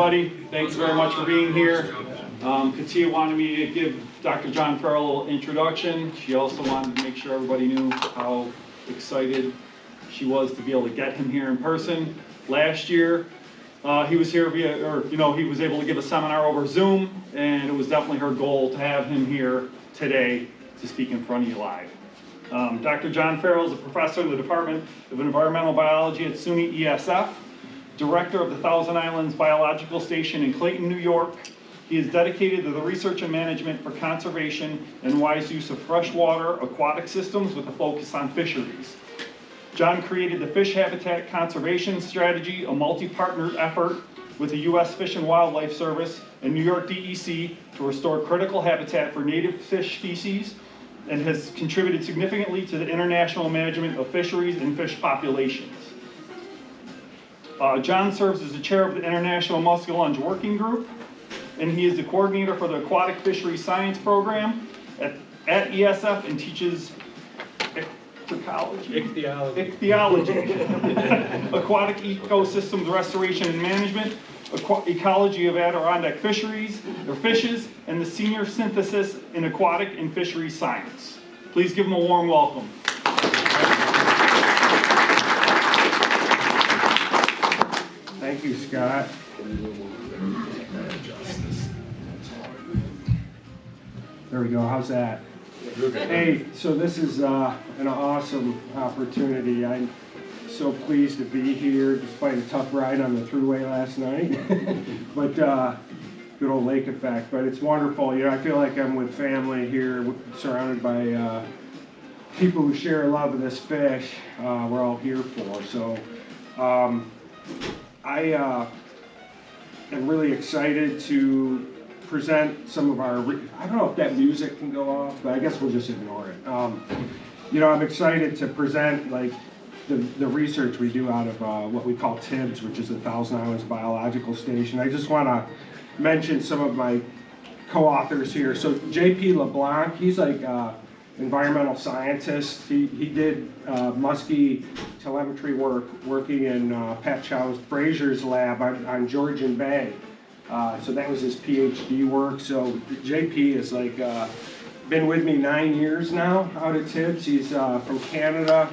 everybody. Thanks very much for being here. Katia wanted me to give Dr. John Farrell a little introduction. She also wanted to make sure everybody knew how excited she was to be able to get him here in person. Last year, he was here he was able to give a seminar over Zoom, and it was definitely her goal to have him here today to speak in front of you live. Dr. John Farrell is a professor in the Department of Environmental Biology at SUNY ESF, director of the Thousand Islands Biological Station in Clayton, New York. He is dedicated to the research and management for conservation and wise use of freshwater aquatic systems with a focus on fisheries. John created the Fish Habitat Conservation Strategy, a multi-partner effort with the U.S. Fish and Wildlife Service and New York DEC to restore critical habitat for native fish species, and has contributed significantly to the international management of fisheries and fish populations. John serves as the chair of the International Muskellunge Working Group, and he is the coordinator for the Aquatic Fisheries Science Program at ESF and teaches ichthyology, aquatic ecosystems restoration and management, ecology of Adirondack fisheries, or fishes, and the senior synthesis in aquatic and fisheries science. Please give him a warm welcome. Thank you, Scott. There we go. How's that? Hey, so this is an awesome opportunity. I'm so pleased to be here despite a tough ride on the thruway last night. But good old lake effect. But it's wonderful. You know, I feel like I'm with family here, surrounded by people who share a love of this fish. We're all here for. So I am really excited to present some of our, I don't know if that music can go off, but I guess we'll just ignore it. You know, I'm excited to present like the research we do out of what we call TIBS, which is the Thousand Islands Biological Station. I just want to mention some of my co-authors here. So J.P. LeBlanc, he's like environmental scientist. He did musky telemetry work working in Pat Chow's Frazier's lab on Georgian Bay. So that was his PhD work. So JP is like been with me 9 years now out at TIBS. He's from Canada.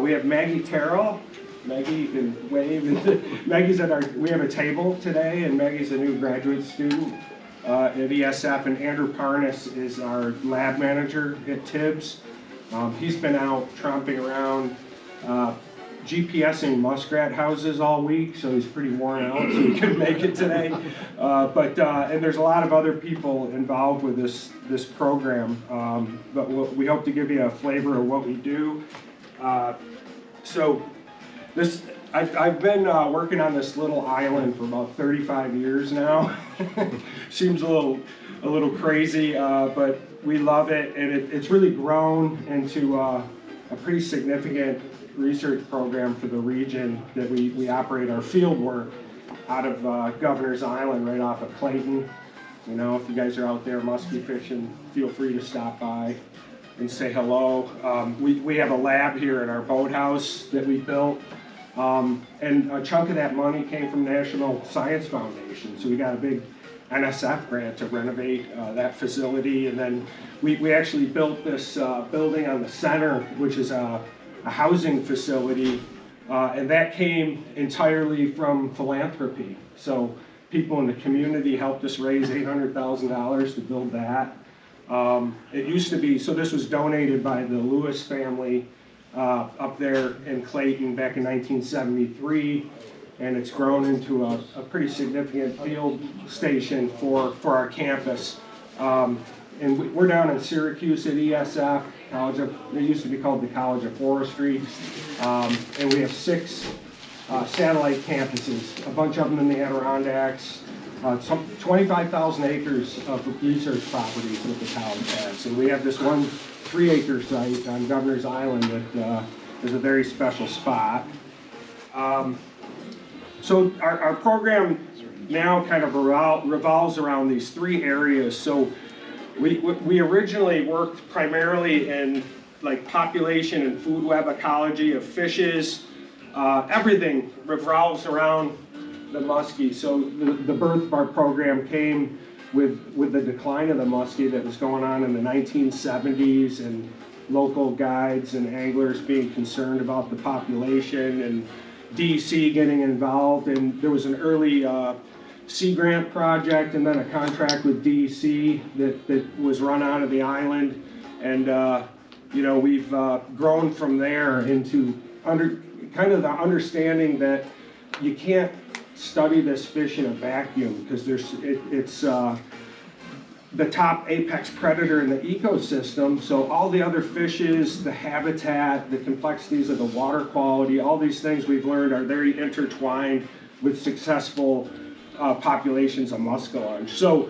We have Maggie Carroll. Maggie, you can wave. Maggie's we have a table today, and Maggie's a new graduate student at ESF, and Andrew Parnas is our lab manager at TIBS. He's been out tromping around GPSing muskrat houses all week, so he's pretty worn out, so he couldn't make it today. And there's a lot of other people involved with this program, but we hope to give you a flavor of what we do. I've been working on this little island for about 35 years now. Seems a little crazy, but we love it, and it's really grown into a pretty significant research program for the region that we operate our field work out of Governor's Island right off of Clayton. You know, if you guys are out there musky fishing, feel free to stop by and say hello. We have a lab here at our boathouse that we built, and a chunk of that money came from National Science Foundation. So we got a big NSF grant to renovate that facility, and then we actually built this building on the center, which is a housing facility, and that came entirely from philanthropy. So people in the community helped us raise $800,000 to build that. It used to be, so this was donated by the Lewis family up there in Clayton back in 1973, and it's grown into a pretty significant field station for our campus. And we're down in Syracuse at ESF, it used to be called the College of Forestry, and we have 6 satellite campuses, a bunch of them in the Adirondacks, 25,000 acres of research properties that the college has. And we have this one 3-acre site on Governor's Island that is a very special spot. So our program now kind of revolves around these 3 areas. So we originally worked primarily in like population and food web ecology of fishes. Everything revolves around the Muskie. So the birth of our program came with the decline of the Muskie that was going on in the 1970s, and local guides and anglers being concerned about the population, and DEC getting involved. And there was an early Sea Grant project, and then a contract with DEC that was run out of the island. And you know, we've grown from there into kind of the understanding that you can't study this fish in a vacuum, because it's the top apex predator in the ecosystem. So all the other fishes, the habitat, the complexities of the water quality, all these things we've learned are very intertwined with successful populations of muskellunge. So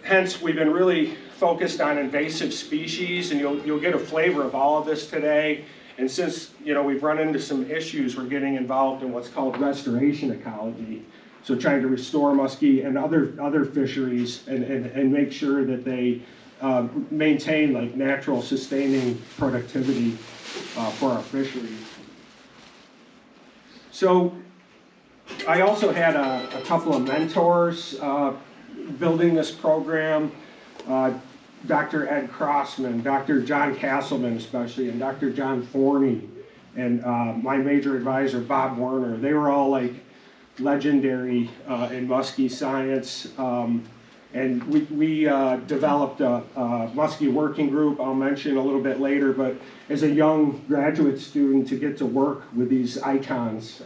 hence we've been really focused on invasive species, and you'll get a flavor of all of this today. And since, you know, we've run into some issues, we're getting involved in what's called restoration ecology. So trying to restore muskie and other fisheries and make sure that they maintain like natural sustaining productivity for our fisheries. So I also had a couple of mentors building this program. Dr. Ed Crossman, Dr. John Castleman especially, and Dr. John Forney, and my major advisor, Bob Werner. They were all like legendary in muskie science. And we developed a muskie working group I'll mention a little bit later, but as a young graduate student to get to work with these icons,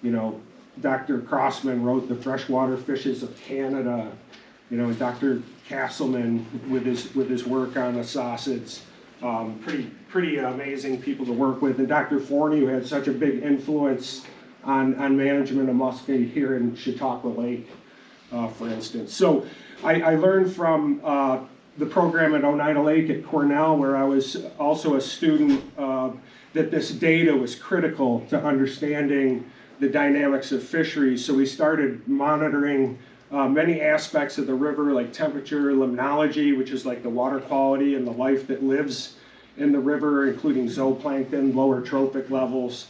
you know, Dr. Crossman wrote The Freshwater Fishes of Canada, you know, Dr. Castleman with his work on the saucids, pretty amazing people to work with, and Dr. Forney, who had such a big influence on management of muskie here in Chautauqua Lake, for instance. So I learned from the program at Oneida Lake at Cornell, where I was also a student, that this data was critical to understanding the dynamics of fisheries. So we started monitoring many aspects of the river, like temperature, limnology, which is like the water quality and the life that lives in the river, including zooplankton, lower trophic levels.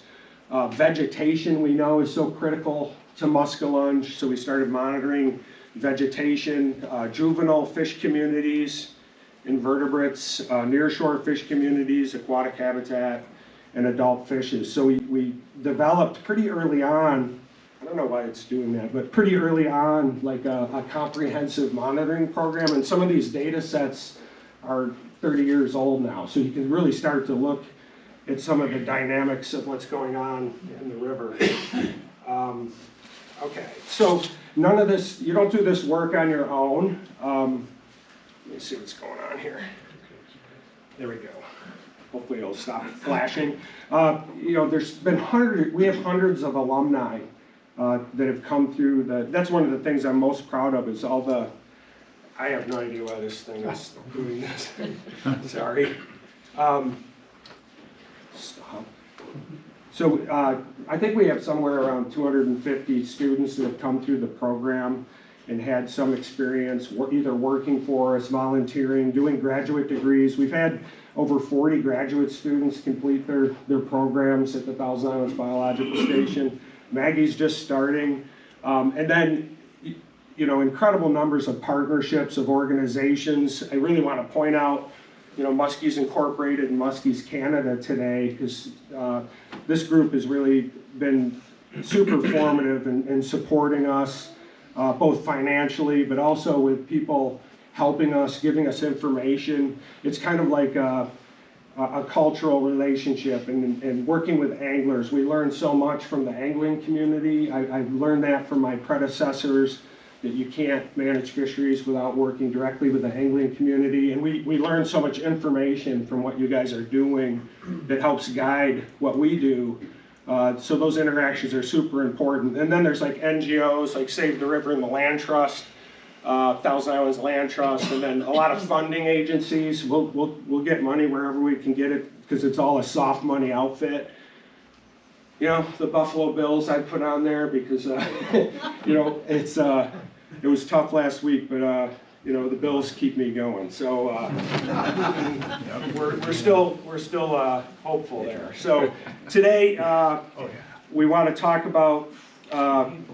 Vegetation, we know, is so critical to muskellunge, so we started monitoring vegetation, juvenile fish communities, invertebrates, nearshore fish communities, aquatic habitat, and adult fishes. So we developed pretty early on, I don't know why it's doing that, but pretty early on, like a comprehensive monitoring program. And some of these data sets are 30 years old now, so you can really start to look at some of the dynamics of what's going on in the river. Okay, so none of this, you don't do this work on your own. Let me see what's going on here. There we go. Hopefully it'll stop flashing. You know, we have hundreds of alumni that have come through that's one of the things I'm most proud of, is all the, I have no idea why this thing is doing this. Sorry. Stop. So I think we have somewhere around 250 students that have come through the program and had some experience either working for us, volunteering, doing graduate degrees. We've had over 40 graduate students complete their programs at the Thousand Islands Biological Station. Maggie's just starting. And then, you know, incredible numbers of partnerships, of organizations. I really want to point out, you know, Muskies Incorporated and Muskies Canada today, because this group has really been super formative in supporting us, both financially, but also with people helping us, giving us information. It's kind of like a cultural relationship, and working with anglers. We learn so much from the angling community. I've learned that from my predecessors, that you can't manage fisheries without working directly with the angling community. And we learn so much information from what you guys are doing that helps guide what we do. So those interactions are super important. And then there's like NGOs like Save the River and the Land Trust, Thousand Islands Land Trust, and then a lot of funding agencies. We'll get money wherever we can get it, because it's all a soft money outfit. You know, the Buffalo Bills I put on there because, you know, it was tough last week, but you know, the Bills keep me going. So we're still hopeful there. So today we want to talk about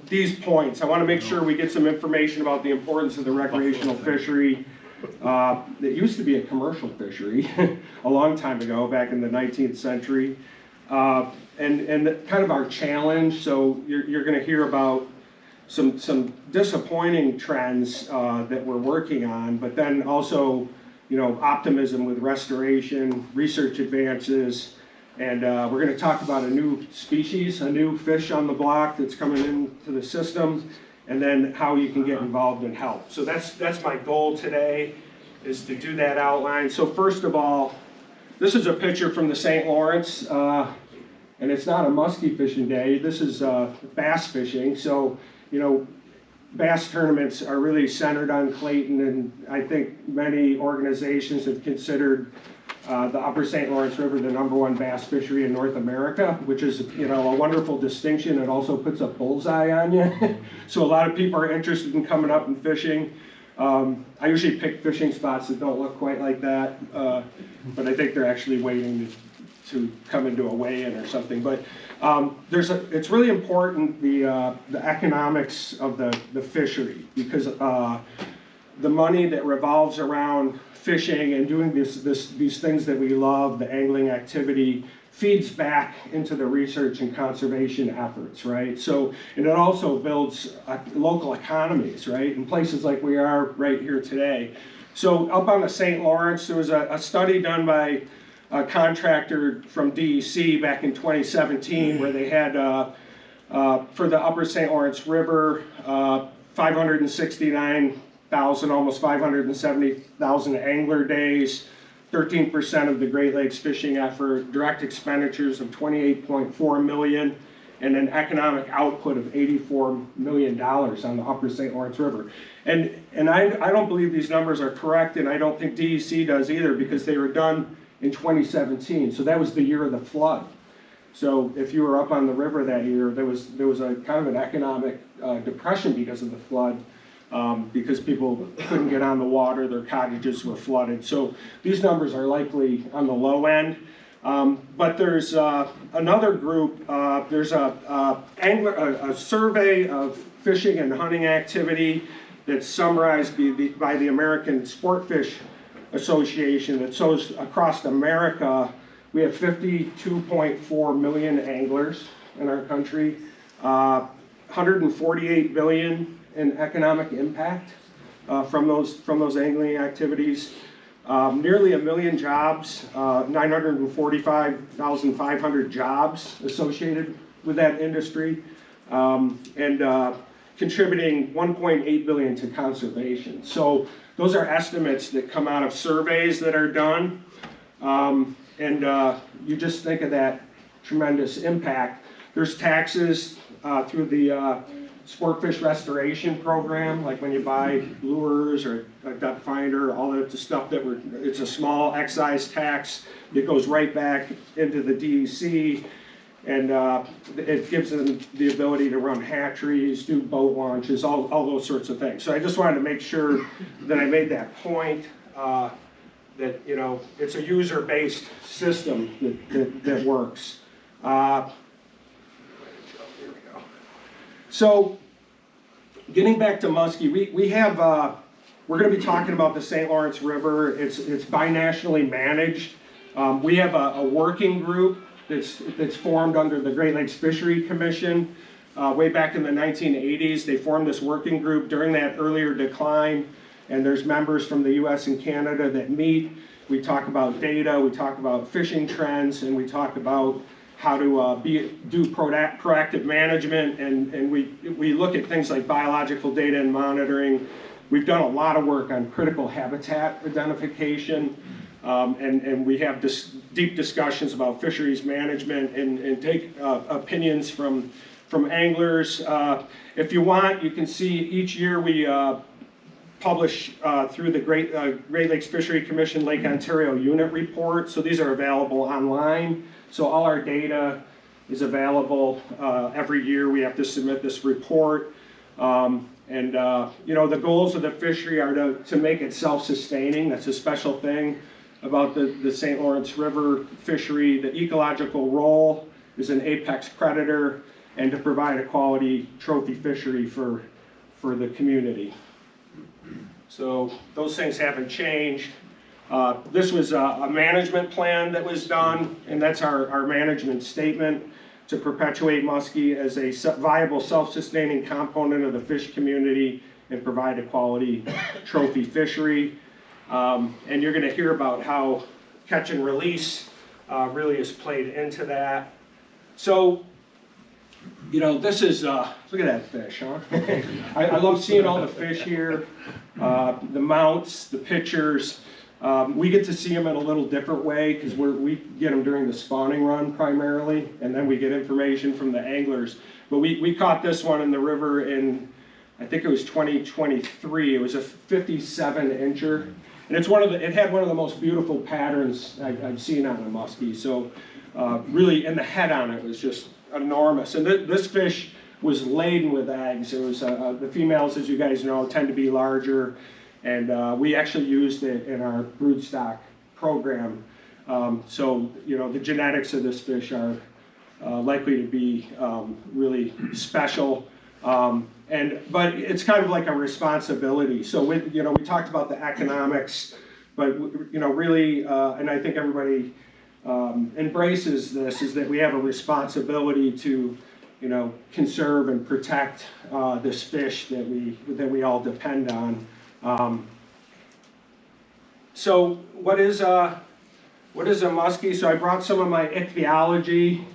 these points. I want to make sure we get some information about the importance of the recreational fishery. It used to be a commercial fishery a long time ago, back in the 19th century. And kind of our challenge, so you're going to hear about some disappointing trends that we're working on, but then also, you know, optimism with restoration, research advances, and we're going to talk about a new species, a new fish on the block that's coming into the system, and then how you can get involved and help. So that's my goal today, is to do that outline. So first of all, this is a picture from the St. Lawrence, and it's not a musky fishing day. This is bass fishing. So, you know, bass tournaments are really centered on Clayton, and I think many organizations have considered the Upper St. Lawrence River the #1 bass fishery in North America, which is, you know, a wonderful distinction. It also puts a bullseye on you. So a lot of people are interested in coming up and fishing. I usually pick fishing spots that don't look quite like that, but I think they're actually waiting to come into a weigh-in or something. But it's really important, the economics of the fishery, because the money that revolves around fishing and doing these things that we love, the angling activity, feeds back into the research and conservation efforts, right? So, and it also builds local economies, right? In places like we are right here today. So up on the St. Lawrence, there was a study done by a contractor from DEC back in 2017 where they had, for the Upper St. Lawrence River, 569,000, almost 570,000 angler days, 13% of the Great Lakes fishing effort, direct expenditures of $28.4 million, and an economic output of $84 million on the Upper St. Lawrence River. And I don't believe these numbers are correct, and I don't think DEC does either, because they were done in 2017. So that was the year of the flood. So if you were up on the river that year, there was a kind of an economic depression because of the flood, because people couldn't get on the water, their cottages were flooded. So these numbers are likely on the low end. But there's another group, there's a survey of fishing and hunting activity that's summarized by the American Sportfish Association that shows across America we have 52.4 million anglers in our country, 148 billion in economic impact from those angling activities. Nearly 1 million jobs, 945,500 jobs associated with that industry, and contributing 1.8 billion to conservation. So those are estimates that come out of surveys that are done, and you just think of that tremendous impact. There's taxes through the Sportfish Restoration Program, like when you buy lures or a duck finder, all the stuff it's a small excise tax that goes right back into the DEC, and it gives them the ability to run hatcheries, do boat launches, all those sorts of things. So I just wanted to make sure that I made that point, that, you know, it's a user-based system that works. Here we go. So, getting back to Muskie, we have, we're going to be talking about the St. Lawrence River. It's binationally managed. We have a working group that's formed under the Great Lakes Fishery Commission. Way back in the 1980s, they formed this working group during that earlier decline, and there's members from the US and Canada that meet. We talk about data, we talk about fishing trends, and we talk about how to do proactive management, and we look at things like biological data and monitoring. We've done a lot of work on critical habitat identification, and we have deep discussions about fisheries management and take opinions from anglers. If you want, you can see each year we publish through the Great Lakes Fishery Commission Lake Ontario Unit Report. So these are available online. So all our data is available every year. We have to submit this report. You know, the goals of the fishery are to make it self-sustaining. That's a special thing about the St. Lawrence River fishery. The ecological role is an apex predator. and to provide a quality trophy fishery for the community. So those things haven't changed. This was a management plan that was done, and that's our management statement to perpetuate muskie as a viable self-sustaining component of the fish community and provide a quality trophy fishery. And you're going to hear about how catch and release really is played into that. So, you know, this is, look at that fish, huh? I love seeing all the fish here, the mounts, the pictures. We get to see them in a little different way because we get them during the spawning run primarily, and then we get information from the anglers. But we caught this one in the river in, I think it was 2023. It was a 57-incher. And it had one of the most beautiful patterns I've seen on a muskie. So really, and the head on it was just enormous. And this fish was laden with eggs. It was the females, as you guys know, tend to be larger, and we actually used it in our broodstock program. So you know, the genetics of this fish are likely to be really special. But it's kind of like a responsibility. So we talked about the economics, but really, and I think everybody embraces this, is that we have a responsibility to, conserve and protect this fish that we all depend on. So what is a muskie? So I brought some of my ichthyology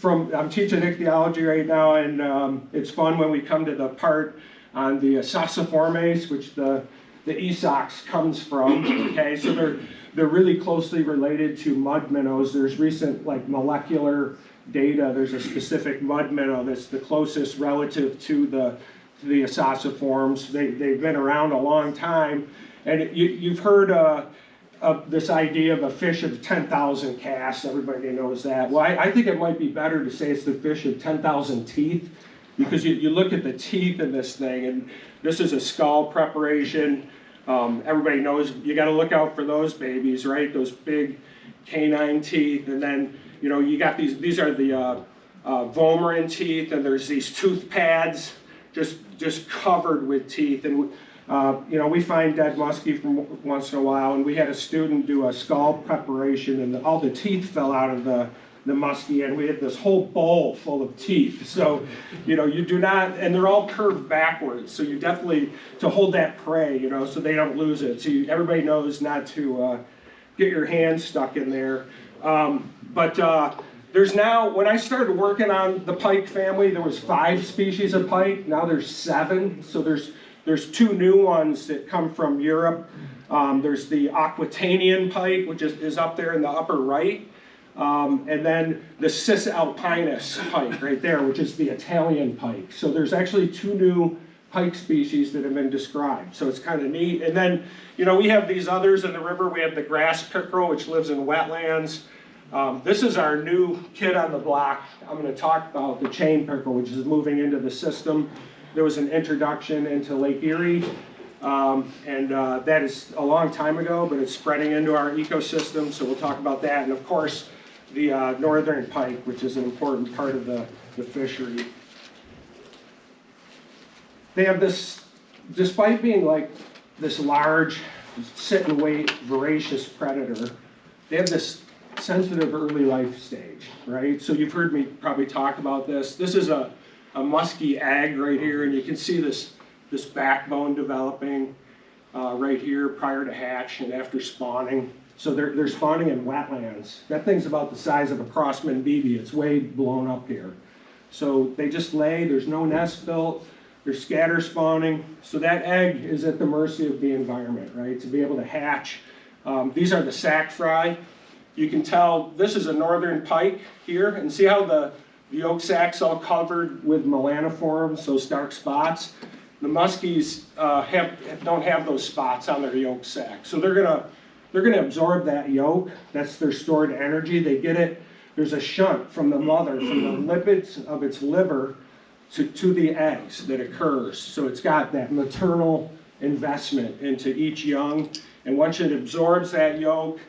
I'm teaching ichthyology right now, and it's fun when we come to the part on the sassiformes, which the esox comes from. Okay, so they're really closely related to mud minnows. There's recent molecular data. There's a specific mud minnow that's the closest relative to the sassiforms. They've been around a long time, and you've heard of this idea of a fish of 10,000 casts. Everybody knows that. Well, I think it might be better to say it's the fish of 10,000 teeth, because you look at the teeth in this thing, and this is a skull preparation. Everybody knows you got to look out for those babies, right? Those big canine teeth, and then you got these are the vomeron teeth, and there's these tooth pads just covered with teeth. And we find dead muskie from once in a while, and we had a student do a skull preparation, and all the teeth fell out of the muskie, and we had this whole bowl full of teeth. So, you do not, and they're all curved backwards, so you definitely, to hold that prey, so they don't lose it. So everybody knows not to get your hands stuck in there. But there's now, when I started working on the pike family, there was 5 species of pike. Now there's 7. So there's 2 new ones that come from Europe. There's the Aquitanian pike, which is up there in the upper right. And then the Cisalpinus pike right there, which is the Italian pike. So there's actually 2 new pike species that have been described. So it's kind of neat. And then, we have these others in the river. We have the grass pickerel, which lives in wetlands. This is our new kid on the block. I'm going to talk about the chain pickerel, which is moving into the system. There was an introduction into Lake Erie, and that is a long time ago, but it's spreading into our ecosystem, so we'll talk about that. And of course, the northern pike, which is an important part of the fishery. They have this, despite being like this large, sit-and-wait, voracious predator, they have this sensitive early life stage, right? So you've heard me probably talk about this. This is a musky egg right here, and you can see this backbone developing right here prior to hatch and after spawning. So they're spawning in wetlands. That thing's about the size of a Crossman BB. It's way blown up here. So they just lay, there's no nest built, they're scatter spawning. So that egg is at the mercy of the environment, right? To be able to hatch. These are the sac fry. You can tell this is a northern pike here, and see how the yolk sac's all covered with melanoforms, those dark spots. The muskies don't have those spots on their yolk sac, so they're gonna absorb that yolk. That's their stored energy. They get it. There's a shunt from the mother, from the lipids of its liver to the eggs that occurs. So it's got that maternal investment into each young, and once it absorbs that yolk,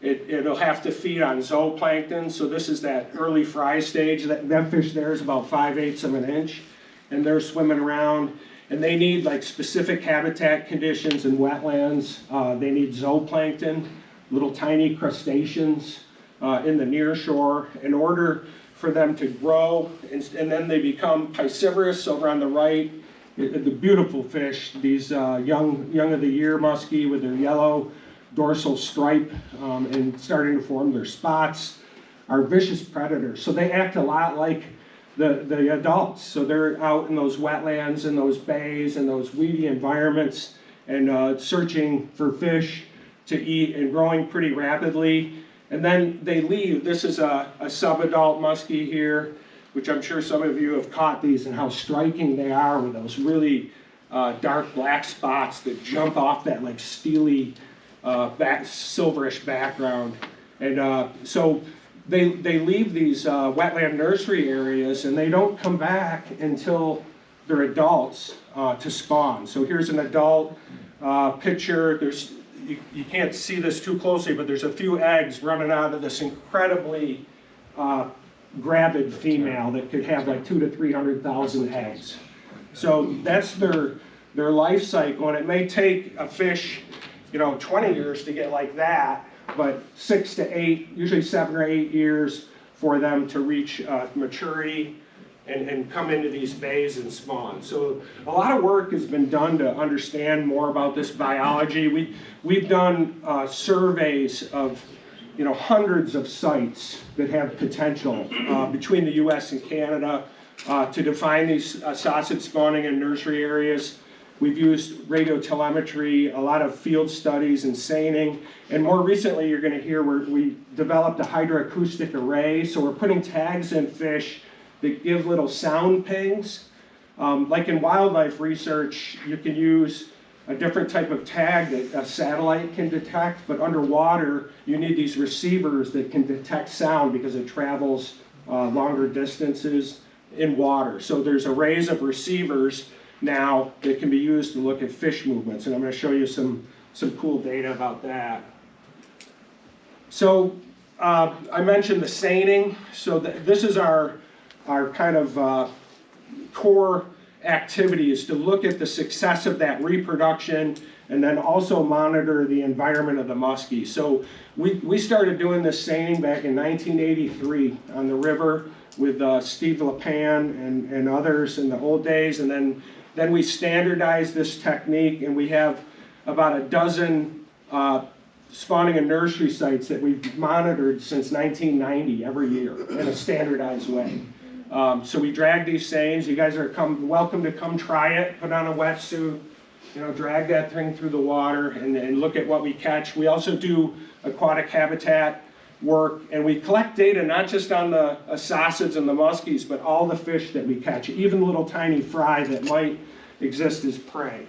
it'll have to feed on zooplankton. So this is that early fry stage. That fish there is about 5/8 of an inch, and they're swimming around. And they need like specific habitat conditions in wetlands. They need zooplankton, little tiny crustaceans in the near shore in order for them to grow, and then they become piscivorous over on the right. The beautiful fish, these young of the year muskie with their yellow dorsal stripe and starting to form their spots, are vicious predators. So they act a lot like the adults. So they're out in those wetlands and those bays and those weedy environments and searching for fish to eat and growing pretty rapidly. And then they leave. This is a subadult muskie here, which I'm sure some of you have caught these and how striking they are with those really dark black spots that jump off that like steely silverish background. And so they leave these wetland nursery areas and they don't come back until they're adults to spawn. So here's an adult picture. You can't see this too closely, but there's a few eggs running out of this incredibly gravid female that could have like 200,000 to 300,000 eggs. So that's their life cycle, and it may take a fish, 20 years to get like that, but 6 to 8, usually 7 or 8 years for them to reach maturity and come into these bays and spawn. So a lot of work has been done to understand more about this biology. We've done surveys of hundreds of sites that have potential between the US and Canada to define these sausage spawning in nursery areas. We've used radiotelemetry, a lot of field studies and seining, and more recently you're going to hear we developed a hydroacoustic array, so we're putting tags in fish that give little sound pings. Like in wildlife research, you can use a different type of tag that a satellite can detect, but underwater you need these receivers that can detect sound because it travels longer distances in water. So there's arrays of receivers now that can be used to look at fish movements, and I'm going to show you some cool data about that. So I mentioned the seining. So this is our kind of core activity, is to look at the success of that reproduction and then also monitor the environment of the muskie. So we started doing this seining back in 1983 on the river with Steve LePan and others in the old days, and then we standardized this technique, and we have about a dozen spawning and nursery sites that we've monitored since 1990 every year in a standardized way. So we drag these seines. You guys are welcome to come try it. Put on a wetsuit, drag that thing through the water and look at what we catch. We also do aquatic habitat work, and we collect data not just on the sausage and the muskies, but all the fish that we catch, even little tiny fry that might exist as prey.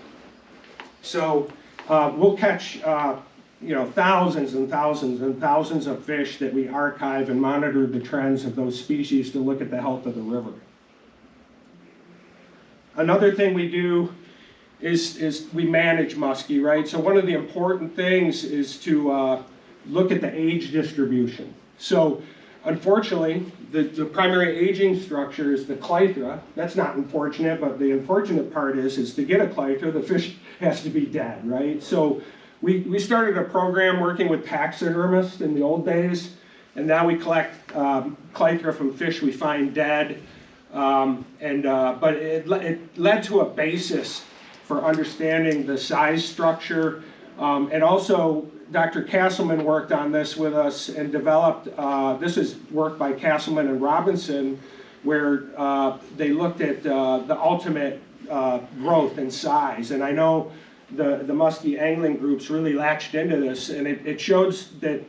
So we'll catch thousands and thousands and thousands of fish that we archive and monitor the trends of those species to look at the health of the river. Another thing we do is we manage muskie, right? So one of the important things is to look at the age distribution. So unfortunately, the primary aging structure is the clythra. That's not unfortunate, but the unfortunate part is to get a clythra, the fish has to be dead, right? So we started a program working with taxidermists in the old days, and now we collect clythra from fish we find dead. But it led to a basis for understanding the size structure, and also Dr. Castleman worked on this with us and developed, this is work by Castleman and Robinson, where they looked at the ultimate growth and size. And I know the muskie angling groups really latched into this, and it shows that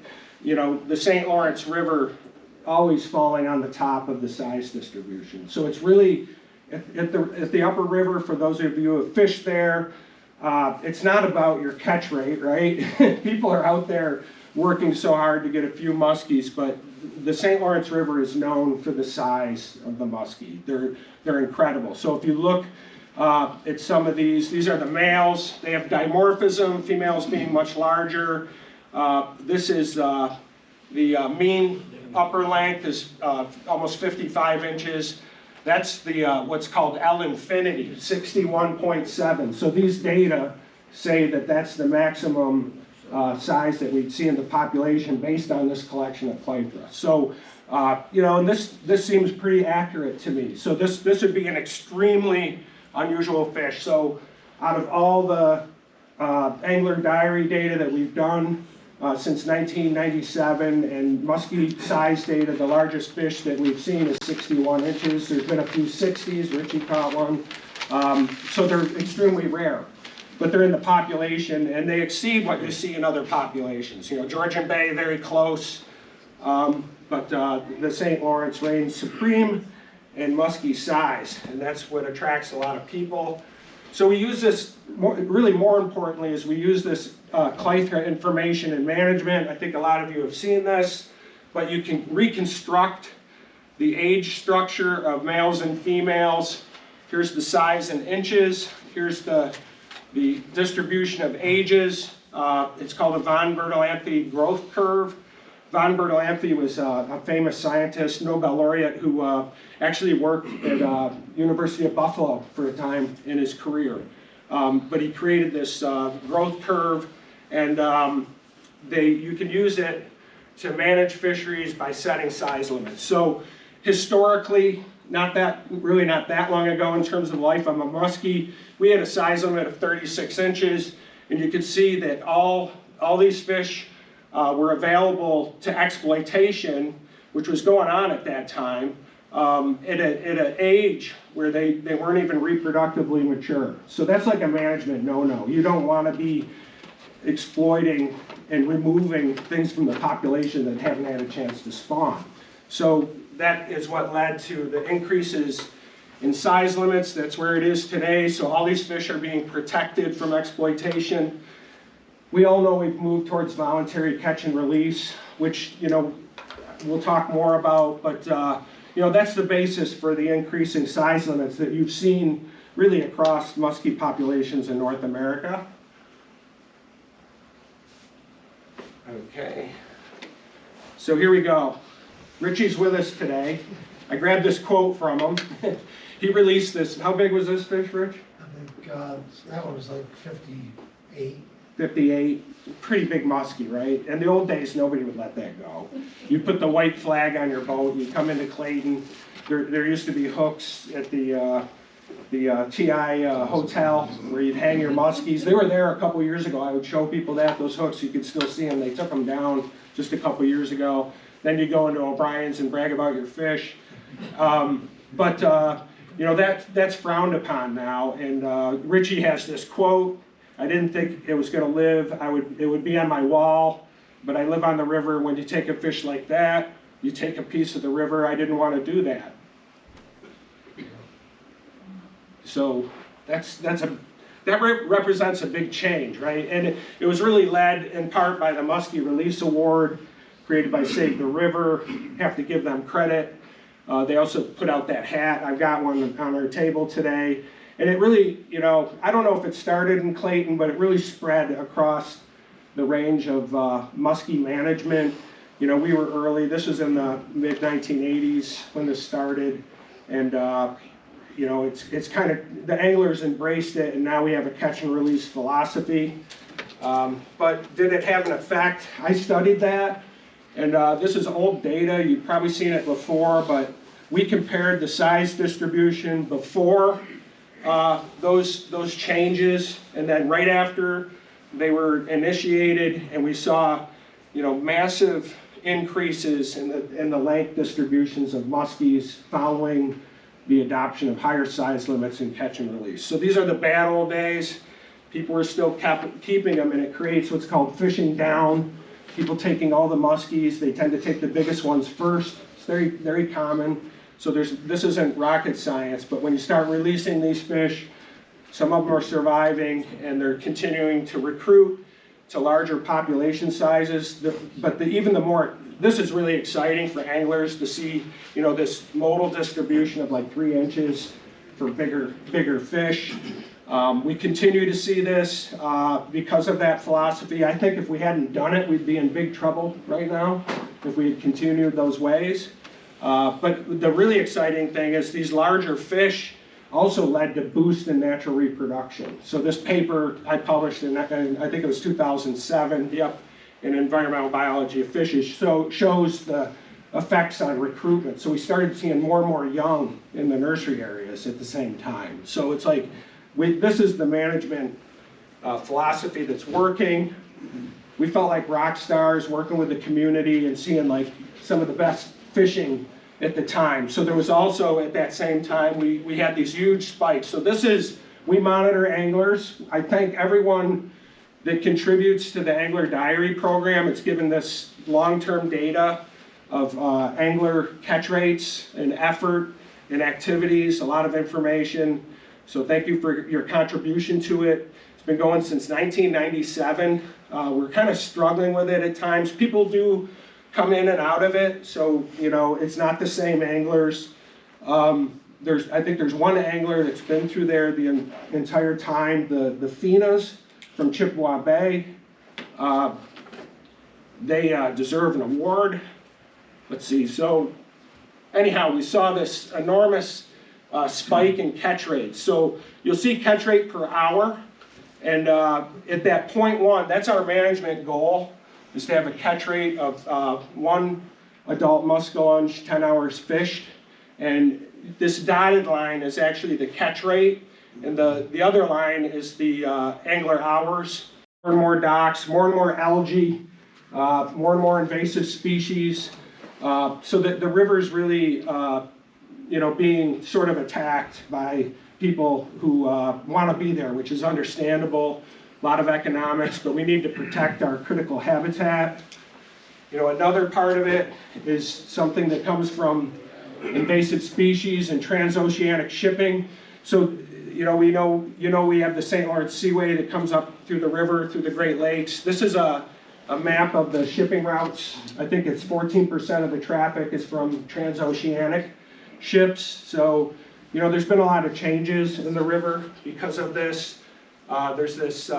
the St. Lawrence River always falling on the top of the size distribution. So it's really at the upper river, for those of you who have fished there, it's not about your catch rate, right? People are out there working so hard to get a few muskies, but the St. Lawrence River is known for the size of the muskie. They're incredible. So if you look at some of these are the males. They have dimorphism, females being much larger. This is the mean upper length is almost 55 inches. That's the what's called L infinity, 61.7. So these data say that that's the maximum size that we'd see in the population based on this collection of Clythra. So, and this seems pretty accurate to me. So this would be an extremely unusual fish. So out of all the angler diary data that we've done since 1997 and musky size data, the largest fish that we've seen is 61 inches. There's been a few 60s, Richie caught one. So they're extremely rare. But they're in the population, and they exceed what you see in other populations. Georgian Bay, very close, but the St. Lawrence reigns supreme in musky size, and that's what attracts a lot of people. So we use this, really more importantly, is we use this Clythra information and management. I think a lot of you have seen this, but you can reconstruct the age structure of males and females. Here's the size in inches. Here's the distribution of ages. It's called a von Bertalanffy growth curve. Von Bertalanffy was a famous scientist, Nobel laureate, who actually worked at University of Buffalo for a time in his career. But he created this growth curve, and you can use it to manage fisheries by setting size limits. So historically, not that long ago in terms of life on the muskie, we had a size limit of 36 inches, and you could see that all these fish were available to exploitation, which was going on at that time, at an age where they weren't even reproductively mature. So that's like a management no-no. You don't want to be exploiting and removing things from the population that haven't had a chance to spawn. So that is what led to the increases in size limits. That's where it is today. So all these fish are being protected from exploitation. We all know we've moved towards voluntary catch and release, which we'll talk more about, but that's the basis for the increasing size limits that you've seen really across muskie populations in North America. Okay, so here we go. Richie's with us today. I grabbed this quote from him. He released this. How big was this fish, Rich? I think that one was like 58. 58, pretty big muskie, right? In the old days, nobody would let that go. You put the white flag on your boat, you come into Clayton. There used to be hooks at the TI hotel where you'd hang your muskies. They were there a couple years ago. I would show people those hooks, you could still see them. They took them down just a couple years ago. Then you go into O'Brien's and brag about your fish. That's frowned upon now. And Richie has this quote. I didn't think it was going to live. It would be on my wall, but I live on the river. When you take a fish like that, you take a piece of the river. I didn't want to do that. So that represents a big change, right? And it was really led in part by the Muskie Release Award, created by Save the River. Have to give them credit. They also put out that hat. I've got one on our table today. And it really, I don't know if it started in Clayton, but it really spread across the range of muskie management. We were early. This was in the mid-1980s when this started. And, it's kind of, the anglers embraced it, and now we have a catch and release philosophy. But did it have an effect? I studied that. And this is old data. You've probably seen it before, but we compared the size distribution before those changes, and then right after they were initiated, and we saw, massive increases in the length distributions of muskies following the adoption of higher size limits in catch and release. So these are the bad old days. People are still keeping them, and it creates what's called fishing down. People taking all the muskies, they tend to take the biggest ones first. It's very, very common. So this isn't rocket science, but when you start releasing these fish, some of them are surviving, and they're continuing to recruit to larger population sizes. This is really exciting for anglers to see, this modal distribution of like 3 inches for bigger fish. We continue to see this because of that philosophy. I think if we hadn't done it, we'd be in big trouble right now if we had continued those ways. But the really exciting thing is these larger fish also led to boost in natural reproduction. So this paper I published in I think it was 2007, yep, in Environmental Biology of Fishes, so shows the effects on recruitment. So we started seeing more and more young in the nursery areas at the same time. So it's like, this is the management philosophy that's working. We felt like rock stars working with the community and seeing like some of the best fishing at the time. So there was also, at that same time, we had these huge spikes. So this is, we monitor anglers. I thank everyone that contributes to the Angler Diary program. It's given this long-term data of angler catch rates and effort and activities, a lot of information. So thank you for your contribution to it. It's been going since 1997. We're kind of struggling with it at times. People do come in and out of it, so you know it's not the same anglers. I think there's one angler that's been through there the entire time. The Finas from Chippewa Bay, they deserve an award. Let's see. So anyhow, we saw this enormous spike in catch rates. So you'll see catch rate per hour, and at that 0.1, that's our management goal, is to have a catch rate of 1 adult muskellunge, 10 hours fished. And this dotted line is actually the catch rate, and the other line is the angler hours. More and more docks, more and more algae, more and more invasive species. So that the river's really, being sort of attacked by people who want to be there, which is understandable. A lot of economics, but we need to protect our critical habitat. You know, another part of it is something that comes from invasive species and transoceanic shipping. So, we have the St. Lawrence Seaway that comes up through the river, through the Great Lakes. This is a map of the shipping routes. I think it's 14% of the traffic is from transoceanic ships. So, there's been a lot of changes in the river because of this. There's this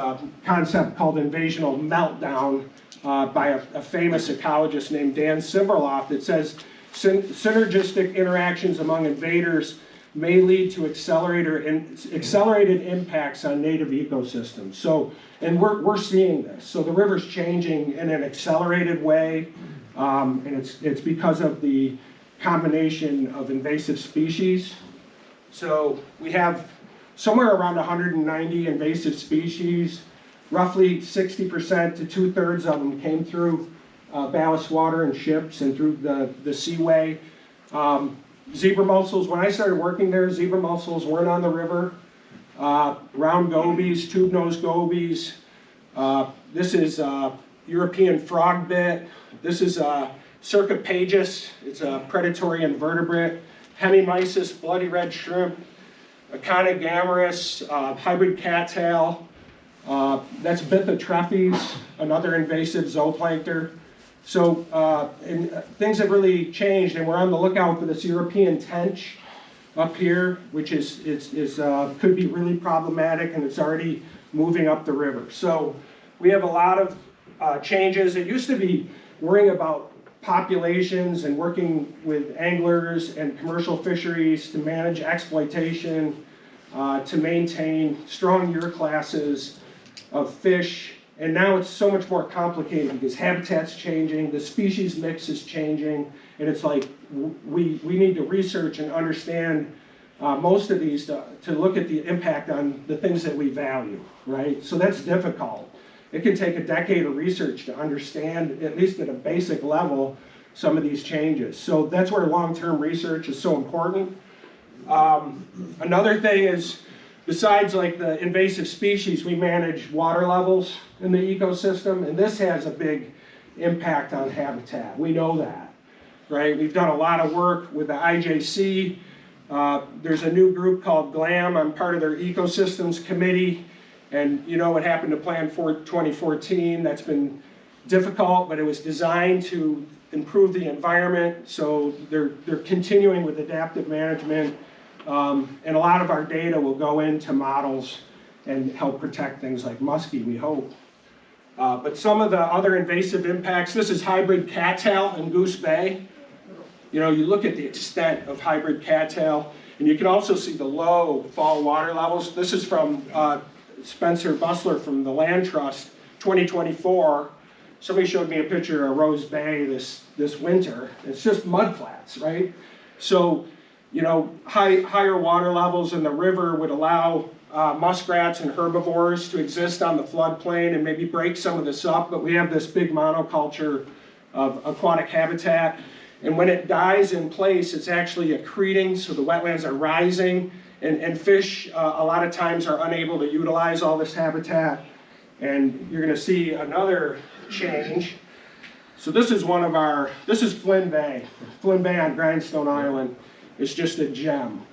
concept called invasional meltdown by a famous ecologist named Dan Simberloff that says synergistic interactions among invaders may lead to accelerated impacts on native ecosystems. So, and we're seeing this. So the river's changing in an accelerated way, and it's because of the combination of invasive species. So we have somewhere around 190 invasive species. Roughly 60% to 2/3 of them came through ballast water and ships and through the seaway. Zebra mussels, when I started working there, zebra mussels weren't on the river. Round gobies, tube-nosed gobies. This is European frogbit. This is Circopagus. It's a predatory invertebrate. Hemimysis, bloody red shrimp. Echinogammarus, hybrid cattail. That's Bithotrephes, another invasive zooplankton. So things have really changed, and we're on the lookout for this European tench up here, which could be really problematic, and it's already moving up the river. So we have a lot of changes. It used to be worrying about populations and working with anglers and commercial fisheries to manage exploitation, to maintain strong year classes of fish. And now it's so much more complicated because habitat's changing, the species mix is changing, and it's like we need to research and understand most of these to look at the impact on the things that we value, right? So that's difficult. It can take a decade of research to understand, at least at a basic level, some of these changes. So that's where long-term research is so important. Another thing is, besides like the invasive species, we manage water levels in the ecosystem, and this has a big impact on habitat. We know that, right? We've done a lot of work with the IJC. There's a new group called GLAM. I'm part of their ecosystems committee, and you know what happened to Plan 2014. That's been difficult, but it was designed to improve the environment, so they're continuing with adaptive management. And a lot of our data will go into models and help protect things like muskie, we hope. But some of the other invasive impacts, this is hybrid cattail in Goose Bay. You know, you look at the extent of hybrid cattail, and you can also see the low fall water levels. This is from Spencer Busler from the Land Trust, 2024. Somebody showed me a picture of Rose Bay this winter. It's just mud flats, right? So, you know, higher water levels in the river would allow muskrats and herbivores to exist on the floodplain and maybe break some of this up, but we have this big monoculture of aquatic habitat. And when it dies in place, it's actually accreting, so the wetlands are rising, and fish a lot of times are unable to utilize all this habitat. And you're gonna see another change. So this is this is Flynn Bay. Flynn Bay on Grindstone Island is just a gem.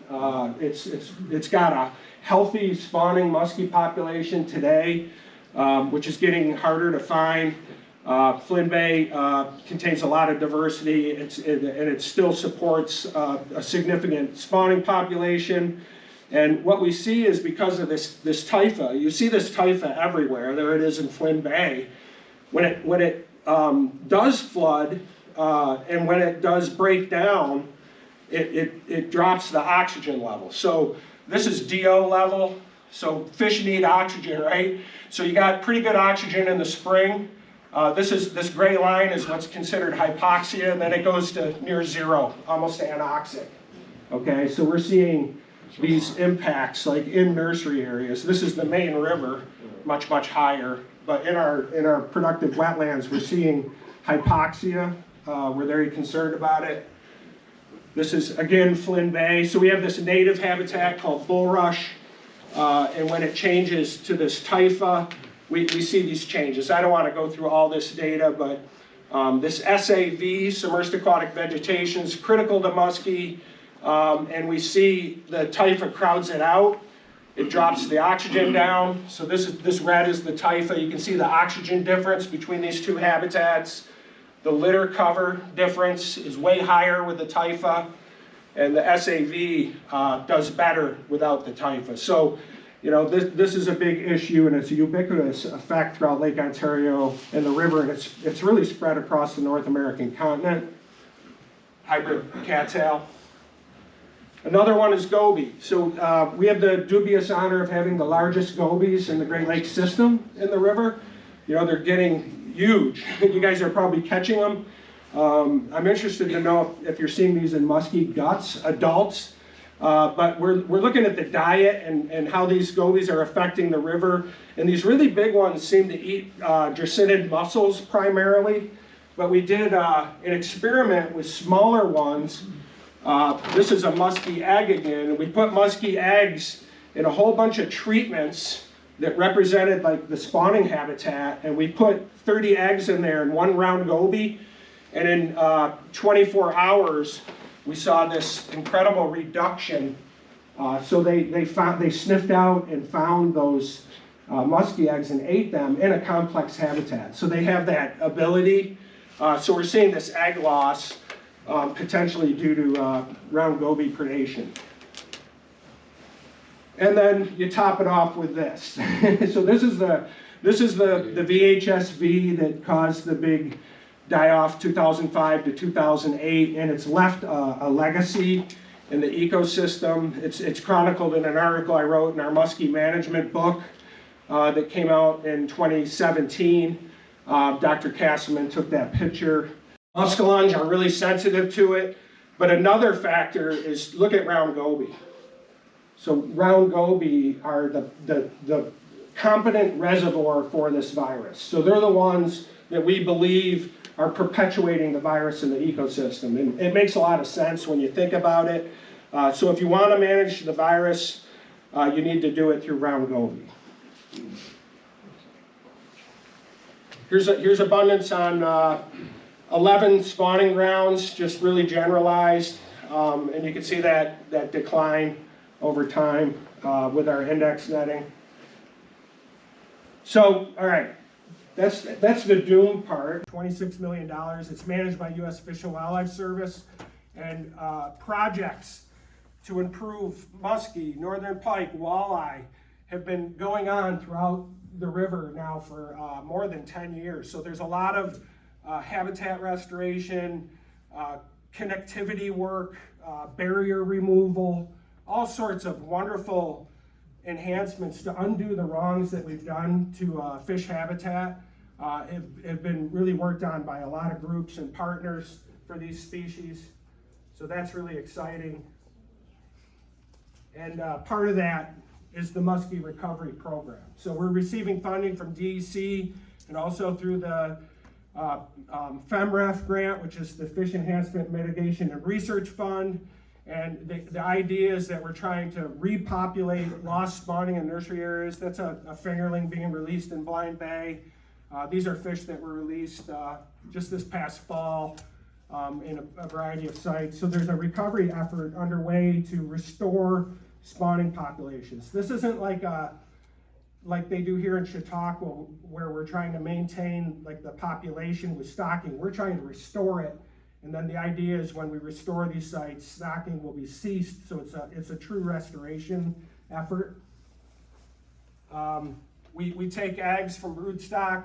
It's got a healthy spawning muskie population today, which is getting harder to find. Flynn Bay contains a lot of diversity, and it still supports a significant spawning population. And what we see is because of this typha, you see this typha everywhere. There it is in Flynn Bay. When it does flood and when it does break down, it drops the oxygen level. So this is DO level, so fish need oxygen, right? So you got pretty good oxygen in the spring. This gray line is what's considered hypoxia, and then it goes to near zero, almost anoxic. Okay, so we're seeing these impacts like in nursery areas. This is the main river, much higher, but in our productive wetlands, we're seeing hypoxia. We're very concerned about it. This is, again, Flynn Bay. So we have this native habitat called bulrush, and when it changes to this typha, we see these changes. I don't want to go through all this data, but this SAV, submerged aquatic vegetation, is critical to muskie, and we see the typha crowds it out. It drops the oxygen down. So this red is the typha. You can see the oxygen difference between these two habitats. The litter cover difference is way higher with the typha, and the SAV does better without the typha. So, you know, this is a big issue, and it's a ubiquitous effect throughout Lake Ontario and the river, and it's really spread across the North American continent. Hybrid cattail. Another one is goby. So we have the dubious honor of having the largest gobies in the Great Lakes system in the river. You know, they're getting huge. You guys are probably catching them. I'm interested to know if you're seeing these in muskie guts, adults. But we're looking at the diet and how these gobies are affecting the river. And these really big ones seem to eat dracinid mussels primarily. But we did an experiment with smaller ones. This is a muskie egg again. And we put muskie eggs in a whole bunch of treatments that represented like the spawning habitat. And we put 30 eggs in there in one round goby. And in 24 hours, we saw this incredible reduction. So they sniffed out and found those muskie eggs and ate them in a complex habitat. So they have that ability. So we're seeing this egg loss potentially due to round goby predation. And then you top it off with this. So this is the VHSV that caused the big die-off 2005 to 2008, and it's left a legacy in the ecosystem. It's chronicled in an article I wrote in our muskie management book that came out in 2017. Dr. Castleman took that picture. Muskellunge are really sensitive to it, but another factor is look at round goby. So round goby are the competent reservoir for this virus. So they're the ones that we believe are perpetuating the virus in the ecosystem. And it makes a lot of sense when you think about it. So if you want to manage the virus, you need to do it through round goby. Here's abundance on 11 spawning grounds, just really generalized. And you can see that decline over time with our index netting. So, all right. That's the doom part. $26 million. It's managed by U.S. Fish and Wildlife Service, and projects to improve muskie, northern pike, walleye have been going on throughout the river now for more than 10 years. So there's a lot of habitat restoration, connectivity work, barrier removal, all sorts of wonderful enhancements to undo the wrongs that we've done to fish habitat have been really worked on by a lot of groups and partners for these species. So that's really exciting. And part of that is the Muskie Recovery Program. So we're receiving funding from DEC and also through the FEMREF grant, which is the Fish Enhancement Mitigation and Research Fund. And the idea is that we're trying to repopulate lost spawning in nursery areas. That's a fingerling being released in Blind Bay. These are fish that were released just this past fall in a variety of sites. So there's a recovery effort underway to restore spawning populations. This isn't like they do here in Chautauqua, where we're trying to maintain like the population with stocking. We're trying to restore it. And then the idea is when we restore these sites, stocking will be ceased. So it's a true restoration effort. We take eggs from broodstock,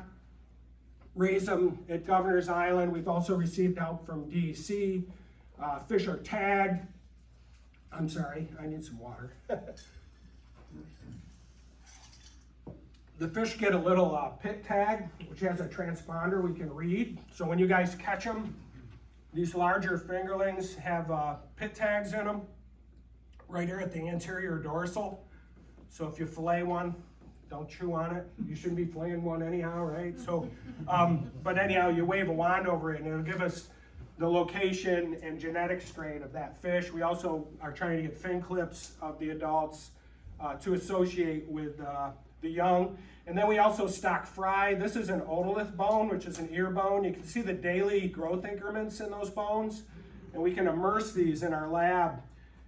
raise them at Governor's Island. We've also received help from DEC. Fish are tagged. I'm sorry, I need some water. The fish get a little pit tag, which has a transponder we can read. So when you guys catch them, these larger fingerlings have pit tags in them, right here at the anterior dorsal. So if you fillet one, don't chew on it. You shouldn't be filleting one anyhow, right? So, but anyhow, you wave a wand over it and it'll give us the location and genetic strain of that fish. We also are trying to get fin clips of the adults to associate with the young. And then we also stock fry. This is an otolith bone, which is an ear bone. You can see the daily growth increments in those bones. And we can immerse these in our lab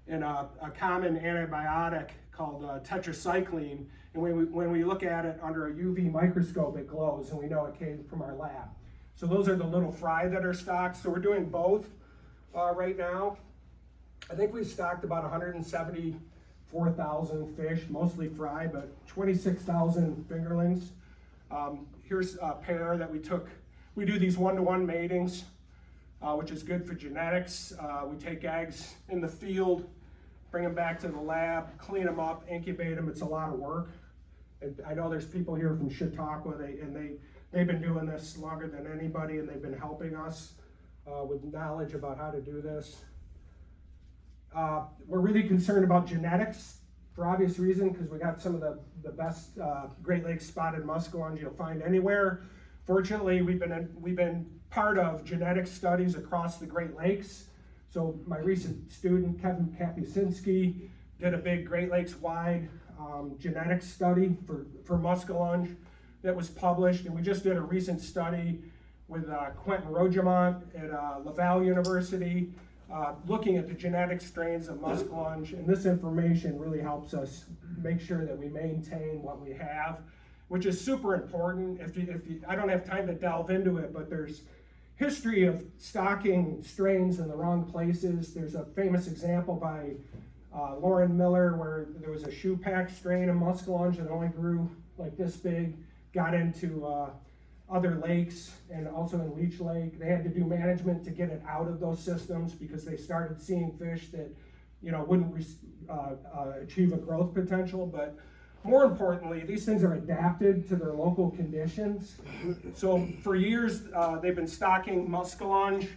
in a common antibiotic called tetracycline. And when we look at it under a UV microscope, it glows, and we know it came from our lab. So those are the little fry that are stocked. So we're doing both right now. I think we've stocked about 174,000 fish, mostly fry, but 26,000 fingerlings. Here's a pair that we took. We do these one-to-one matings, which is good for genetics. We take eggs in the field, bring them back to the lab, clean them up, incubate them. It's a lot of work. And I know there's people here from Chautauqua, they've been doing this longer than anybody, and they've been helping us with knowledge about how to do this. We're really concerned about genetics for obvious reason, because we got some of the best Great Lakes spotted muskellunge you'll find anywhere. Fortunately, we've been part of genetic studies across the Great Lakes. So my recent student, Kevin Kapusinski, did a big Great Lakes-wide genetics study for muskellunge that was published, and we just did a recent study with Quentin Rogemont at Laval University, looking at the genetic strains of muskellunge, and this information really helps us make sure that we maintain what we have, which is super important. I don't have time to delve into it, but there's history of stocking strains in the wrong places. There's a famous example by Lauren Miller where there was a shoe pack strain of muskellunge that only grew like this big, got into other lakes and also in Leech Lake. They had to do management to get it out of those systems because they started seeing fish that wouldn't achieve a growth potential. But more importantly, these things are adapted to their local conditions. So for years, they've been stocking muskellunge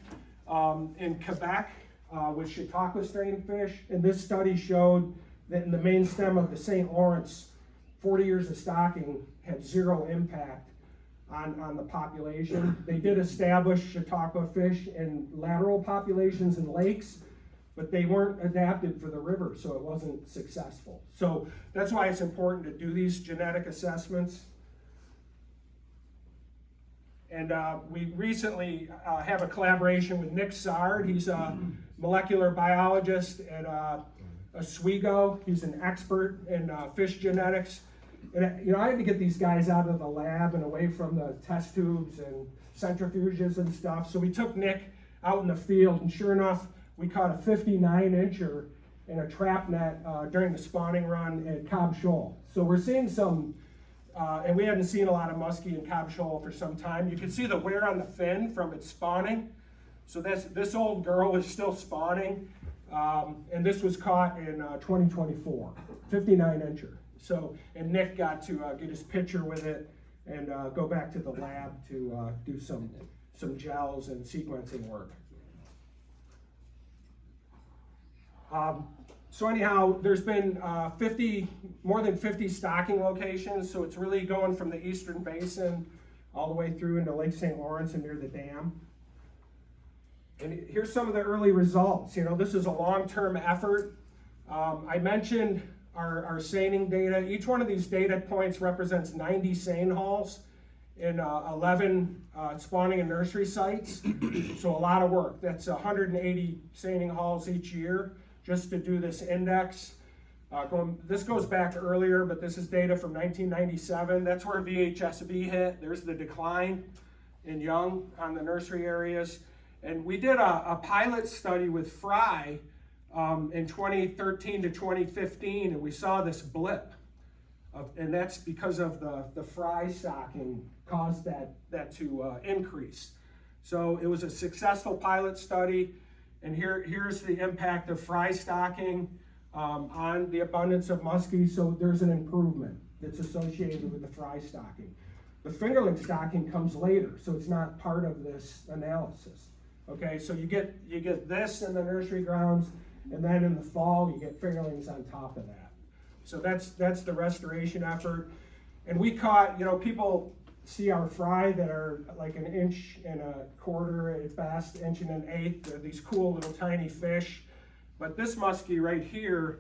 in Quebec with Chautauqua strain fish. And this study showed that in the main stem of the St. Lawrence, 40 years of stocking had zero impact on the population. They did establish Chautauqua fish in lateral populations in lakes, but they weren't adapted for the river, so it wasn't successful. So that's why it's important to do these genetic assessments. And we recently have a collaboration with Nick Sard. He's a molecular biologist at Oswego. He's an expert in fish genetics. And I had to get these guys out of the lab and away from the test tubes and centrifuges and stuff. So we took Nick out in the field, and sure enough, we caught a 59-incher in a trap net during the spawning run at Cobb Shoal. So we're seeing some, and we hadn't seen a lot of muskie in Cobb Shoal for some time. You can see the wear on the fin from its spawning. So this old girl is still spawning, and this was caught in 2024, 59 incher. So, and Nick got to get his picture with it and go back to the lab to do some gels and sequencing work. So anyhow, there's been more than 50 stocking locations, so it's really going from the Eastern Basin all the way through into Lake St. Lawrence and near the dam. And here's some of the early results. You know, this is a long-term effort. I mentioned our seining data. Each one of these data points represents 90 seine halls in 11 spawning and nursery sites. So a lot of work. That's 180 seining halls each year just to do this index. This goes back earlier, but this is data from 1997. That's where VHSV hit. There's the decline in young on the nursery areas. And we did a pilot study with Fry in 2013 to 2015, and we saw this blip. And that's because of the Fry stocking caused that to increase. So it was a successful pilot study, and here's the impact of Fry stocking on the abundance of muskie. So there's an improvement that's associated with the Fry stocking. The fingerling stocking comes later, so it's not part of this analysis. Okay, so you get this in the nursery grounds, and then in the fall you get fingerlings on top of that. So that's the restoration effort. And we caught, you know, people see our fry that are like 1.25 inches at best, 1 1/8 inches. They're these cool little tiny fish. But this muskie right here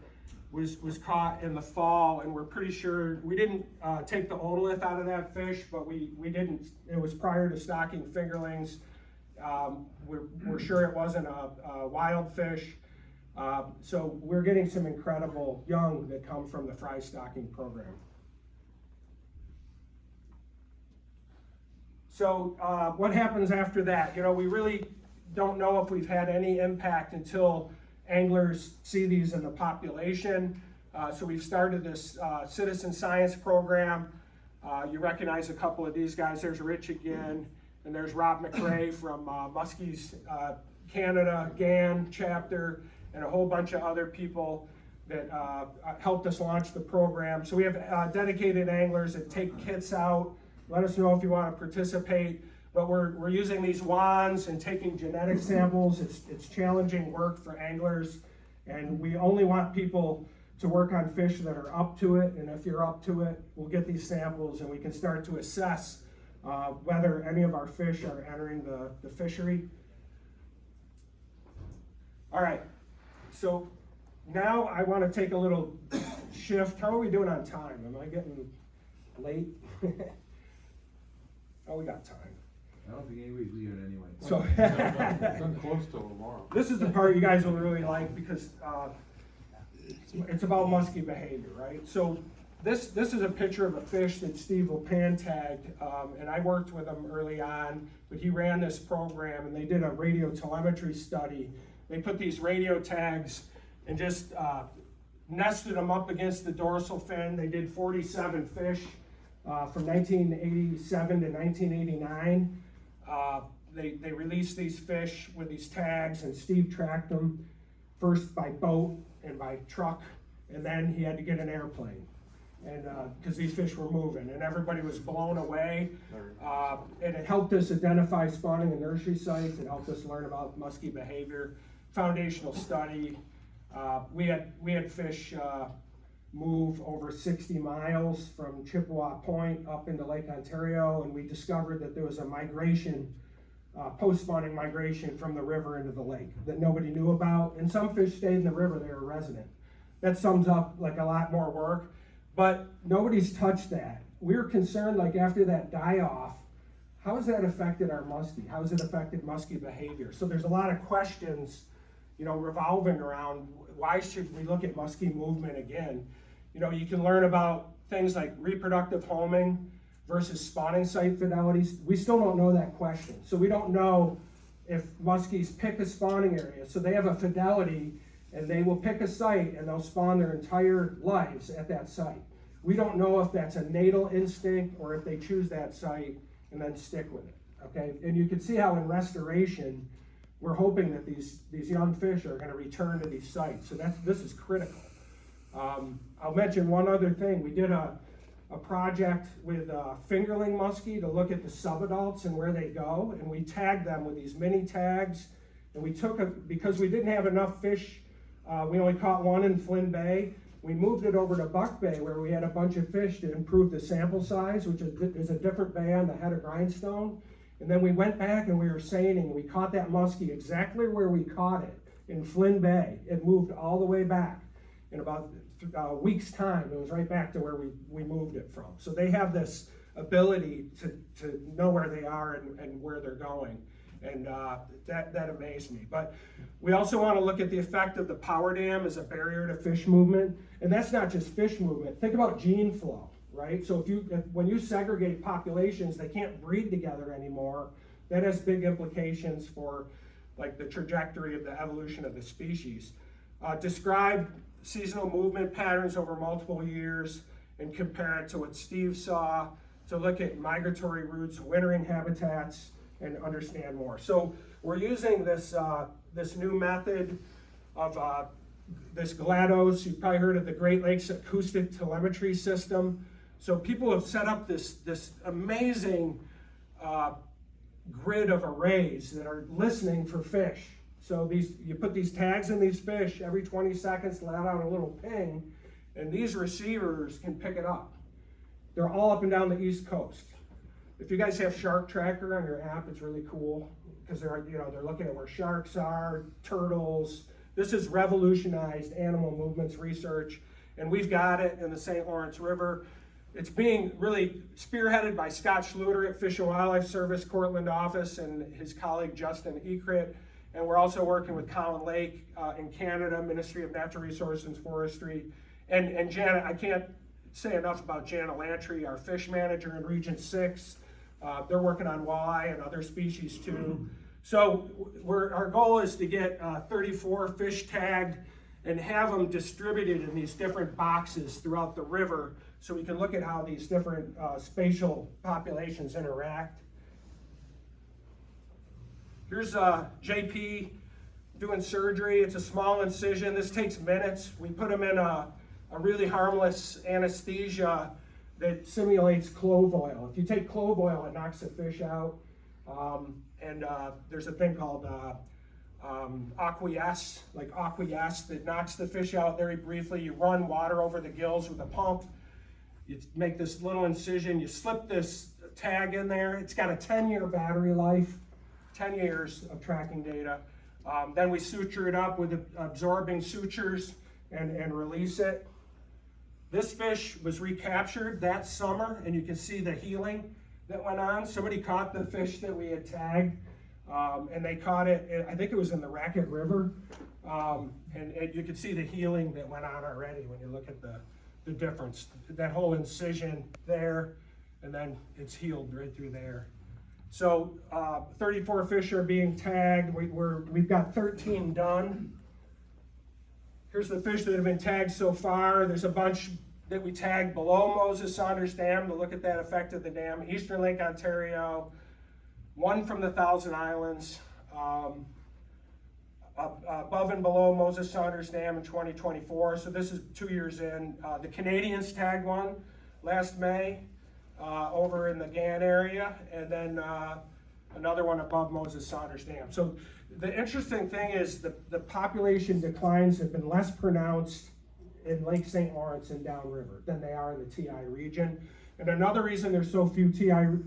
was caught in the fall, and we're pretty sure we didn't take the otolith out of that fish, but we didn't. It was prior to stocking fingerlings. We're sure it wasn't a wild fish. So we're getting some incredible young that come from the fry stocking program. So what happens after that? You know, we really don't know if we've had any impact until anglers see these in the population. So we've started this citizen science program. You recognize a couple of these guys. There's Rich again, and there's Rob McRae from Muskie's Canada, GAN chapter, and a whole bunch of other people that helped us launch the program. So we have dedicated anglers that take kits out. Let us know if you want to participate. But we're using these wands and taking genetic samples. It's challenging work for anglers, and we only want people to work on fish that are up to it. And if you're up to it, we'll get these samples and we can start to assess whether any of our fish are entering the fishery. All right, so now I want to take a little shift. How are we doing on time? Am I getting late? Oh, we got time. I don't think anybody's leaving anyway. So It's close till tomorrow. this is the part you guys will really like because it's about musky behavior, right? So this is a picture of a fish that Steve Lopan tagged, and I worked with him early on, but he ran this program and they did a radio telemetry study. They put these radio tags and just nested them up against the dorsal fin. They did 47 fish from 1987 to 1989. They released these fish with these tags, and Steve tracked them first by boat and by truck, and then he had to get an airplane, and because these fish were moving, and everybody was blown away. And it helped us identify spawning and nursery sites. It helped us learn about musky behavior. Foundational study. We had fish move over 60 miles from Chippewa Point up into Lake Ontario, and we discovered that there was a migration, post-spawning migration from the river into the lake that nobody knew about. And some fish stayed in the river, they were resident. That sums up like a lot more work, but nobody's touched that. We were concerned, like after that die-off, how has that affected our muskie? How has it affected muskie behavior? So there's a lot of questions, you know, revolving around why should we look at muskie movement again? You know, you can learn about things like reproductive homing versus spawning site fidelities. We still don't know that question. So we don't know if muskies pick a spawning area. So they have a fidelity and they will pick a site and they'll spawn their entire lives at that site. We don't know if that's a natal instinct or if they choose that site and then stick with it, okay? And you can see how in restoration, we're hoping that these young fish are gonna return to these sites. So this is critical. I'll mention one other thing. We did a project with fingerling muskie to look at the subadults and where they go, and we tagged them with these mini tags, and we took because we didn't have enough fish, we only caught one in Flynn Bay. We moved it over to Buck Bay where we had a bunch of fish to improve the sample size, which is a different bay on the head of Grindstone. And then we went back and we were seining, we caught that muskie exactly where we caught it in Flynn Bay. It moved all the way back. In about a week's time, it was right back to where we moved it from. So they have this ability to know where they are and where they're going. And that amazed me. But we also want to look at the effect of the power dam as a barrier to fish movement. And that's not just fish movement. Think about gene flow, right? So when you segregate populations, they can't breed together anymore. That has big implications for like the trajectory of the evolution of the species. Describe seasonal movement patterns over multiple years and compare it to what Steve saw, to look at migratory routes, wintering habitats, and understand more. So we're using this new method of this GLaDOS. You've probably heard of the Great Lakes Acoustic Telemetry System. So people have set up this amazing grid of arrays that are listening for fish. So you put these tags in these fish every 20 seconds, let out a little ping, and these receivers can pick it up. They're all up and down the East Coast. If you guys have Shark Tracker on your app, it's really cool because they're looking at where sharks are, turtles. This is revolutionized animal movements research, and we've got it in the St. Lawrence River. It's being really spearheaded by Scott Schluter at Fish and Wildlife Service Cortland office and his colleague Justin Ekrit. And we're also working with Colin Lake in Canada, Ministry of Natural Resources and Forestry. And Janet, I can't say enough about Janet Lantry, our fish manager in Region 6. They're working on walleye and other species too. So our goal is to get 34 fish tagged and have them distributed in these different boxes throughout the river so we can look at how these different spatial populations interact. Here's JP doing surgery. It's a small incision. This takes minutes. We put them in a really harmless anesthesia that simulates clove oil. If you take clove oil, it knocks the fish out. There's a thing called aqueous that knocks the fish out very briefly. You run water over the gills with a pump. You make this little incision. You slip this tag in there. It's got a 10-year battery life. 10 years of tracking data. Then we suture it up with absorbing sutures and release it. This fish was recaptured that summer, and you can see the healing that went on. Somebody caught the fish that we had tagged, and they caught it, I think it was in the Racket River, and you can see the healing that went on already when you look at the difference. That whole incision there, and then it's healed right through there. So 34 fish are being tagged. We've got 13 done. Here's the fish that have been tagged so far. There's a bunch that we tagged below Moses Saunders Dam to look at that effect of the dam. Eastern Lake Ontario, one from the Thousand Islands, above and below Moses Saunders Dam in 2024. So this is 2 years in. The Canadians tagged one last May. Over in the Gann area, and then another one above Moses Saunders Dam. So the interesting thing is the population declines have been less pronounced in Lake St. Lawrence and downriver than they are in the TI region. And another reason there's so few TI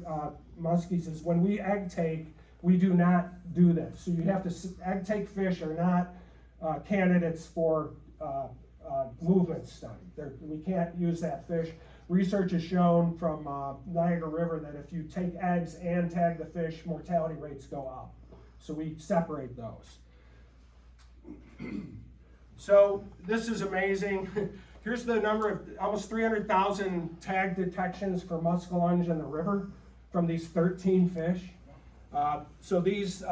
muskies is when we egg take, we do not do this. So you have to, egg take fish are not candidates for movement study. We can't use that fish. Research has shown from Niagara River that if you take eggs and tag the fish, mortality rates go up. So we separate those. So this is amazing. Here's the number of almost 300,000 tag detections for muskellunge in the river from these 13 fish. So these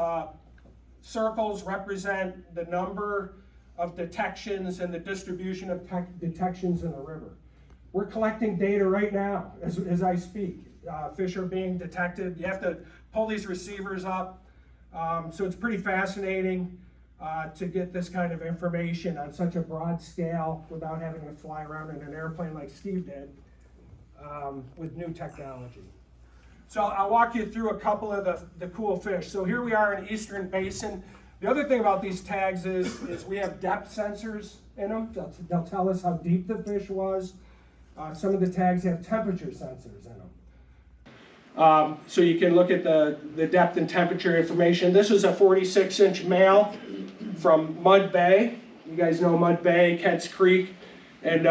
circles represent the number of detections and the distribution of detections in the river. We're collecting data right now as I speak. Fish are being detected. You have to pull these receivers up. So it's pretty fascinating to get this kind of information on such a broad scale without having to fly around in an airplane like Steve did with new technology. So I'll walk you through a couple of the cool fish. So here we are in Eastern Basin. The other thing about these tags is we have depth sensors in them. They'll tell us how deep the fish was. Some of the tags have temperature sensors in them. So you can look at the depth and temperature information. This is a 46-inch male from Mud Bay. You guys know Mud Bay, Kents Creek. And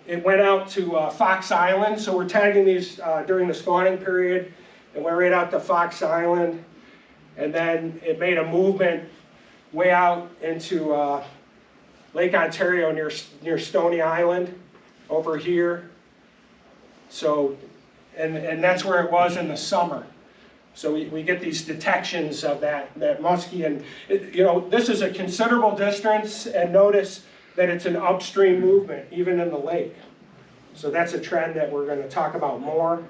it went out to Fox Island. So we're tagging these during the spawning period. And we're right out to Fox Island. And then it made a movement way out into Lake Ontario near Stony Island over here. So, and that's where it was in the summer. So we get these detections of that muskie, and this is a considerable distance, and notice that it's an upstream movement, even in the lake. So that's a trend that we're going to talk about more.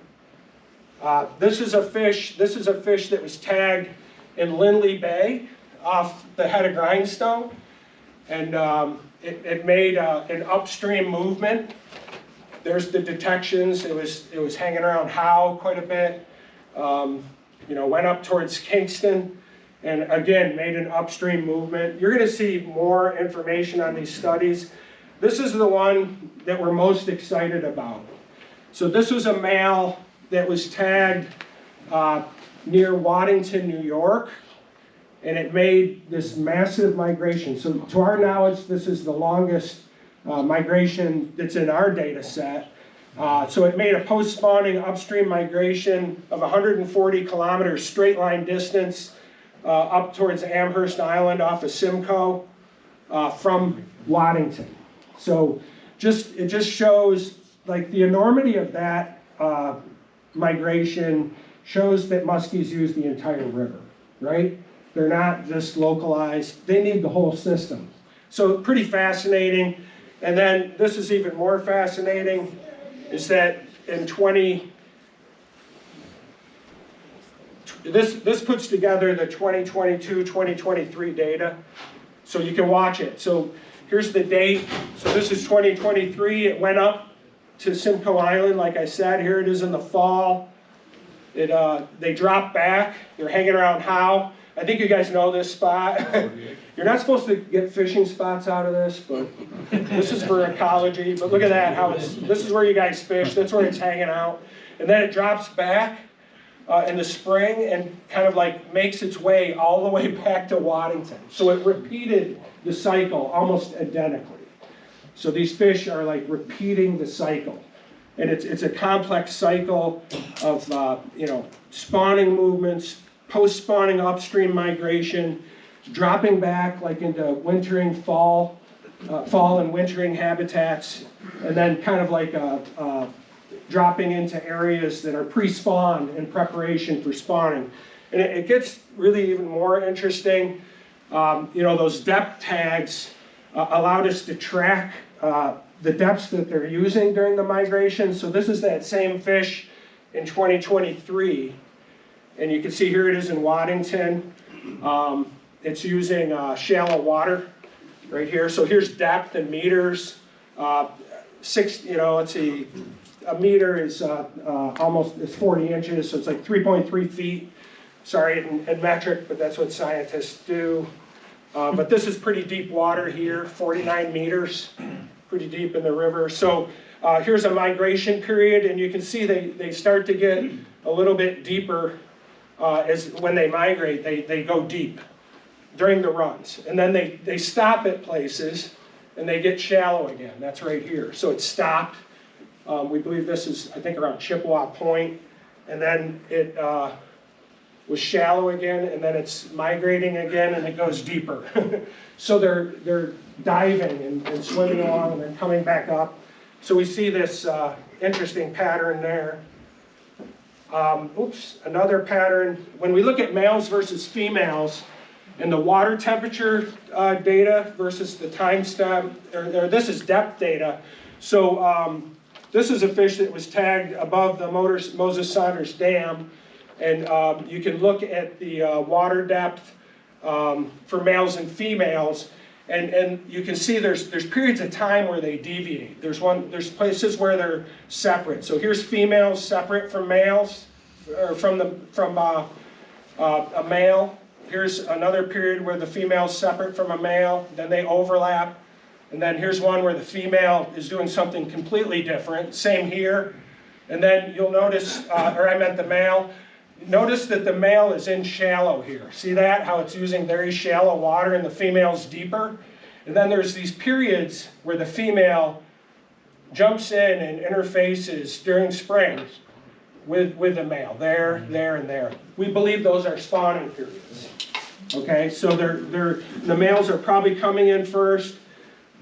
This is a fish that was tagged in Lindley Bay off the head of Grindstone, and it made an upstream movement. There's the detections. It was hanging around Howe quite a bit. Went up towards Kingston, and again made an upstream movement. You're going to see more information on these studies. This is the one that we're most excited about. So this was a male that was tagged near Waddington, New York, and it made this massive migration. So to our knowledge, this is the longest migration that's in our data set. So it made a post-spawning upstream migration of 140 kilometers straight line distance up towards Amherst Island off of Simcoe from Waddington. So it just shows like the enormity of that migration shows that muskies use the entire river, right? They're not just localized, they need the whole system. So pretty fascinating. And then this is even more fascinating, is that in this puts together the 2022, 2023 data. So you can watch it. So here's the date. So this is 2023. It went up to Simcoe Island, like I said. Here it is in the fall. They dropped back. They're hanging around Howe. I think you guys know this spot. You're not supposed to get fishing spots out of this, but this is for ecology. But look at that, this is where you guys fish. That's where it's hanging out. And then it drops back in the spring and kind of like makes its way all the way back to Waddington. So it repeated the cycle almost identically. So these fish are like repeating the cycle. And it's a complex cycle of spawning movements, post-spawning upstream migration, dropping back like into wintering fall and wintering habitats, and then kind of like dropping into areas that are pre-spawned in preparation for spawning. And it gets really even more interesting. Those depth tags allowed us to track the depths that they're using during the migration. So this is that same fish in 2023. And you can see here it is in Waddington. It's using shallow water right here. So here's depth in meters. Let's see, a meter is almost 40 inches, so it's like 3.3 feet. Sorry, in metric, but that's what scientists do. But this is pretty deep water here, 49 meters, pretty deep in the river. So here's a migration period, and you can see they start to get a little bit deeper. Is when they migrate, they go deep during the runs. And then they stop at places and they get shallow again. That's right here. So it stopped. We believe this is, I think, around Chippewa Point. And then it was shallow again, and then it's migrating again, and it goes deeper. So they're diving and swimming along and then coming back up. So we see this interesting pattern there. Another pattern. When we look at males versus females, And the water temperature data versus the time stamp, or this is depth data. So this is a fish that was tagged above the Moses Saunders Dam. And you can look at the water depth for males and females. And you can see there's periods of time where they deviate. There's places where they're separate. So here's females separate from males, or from a male. Here's another period where the female's separate from a male, then they overlap. And then here's one where the female is doing something completely different, same here. And then you'll notice, or I meant the male, notice that the male is in shallow here. See that, how it's using very shallow water and the female's deeper? And then there's these periods where the female jumps in and interfaces during spring with the male, there, and there. We believe those are spawning periods. Okay, so the males are probably coming in first.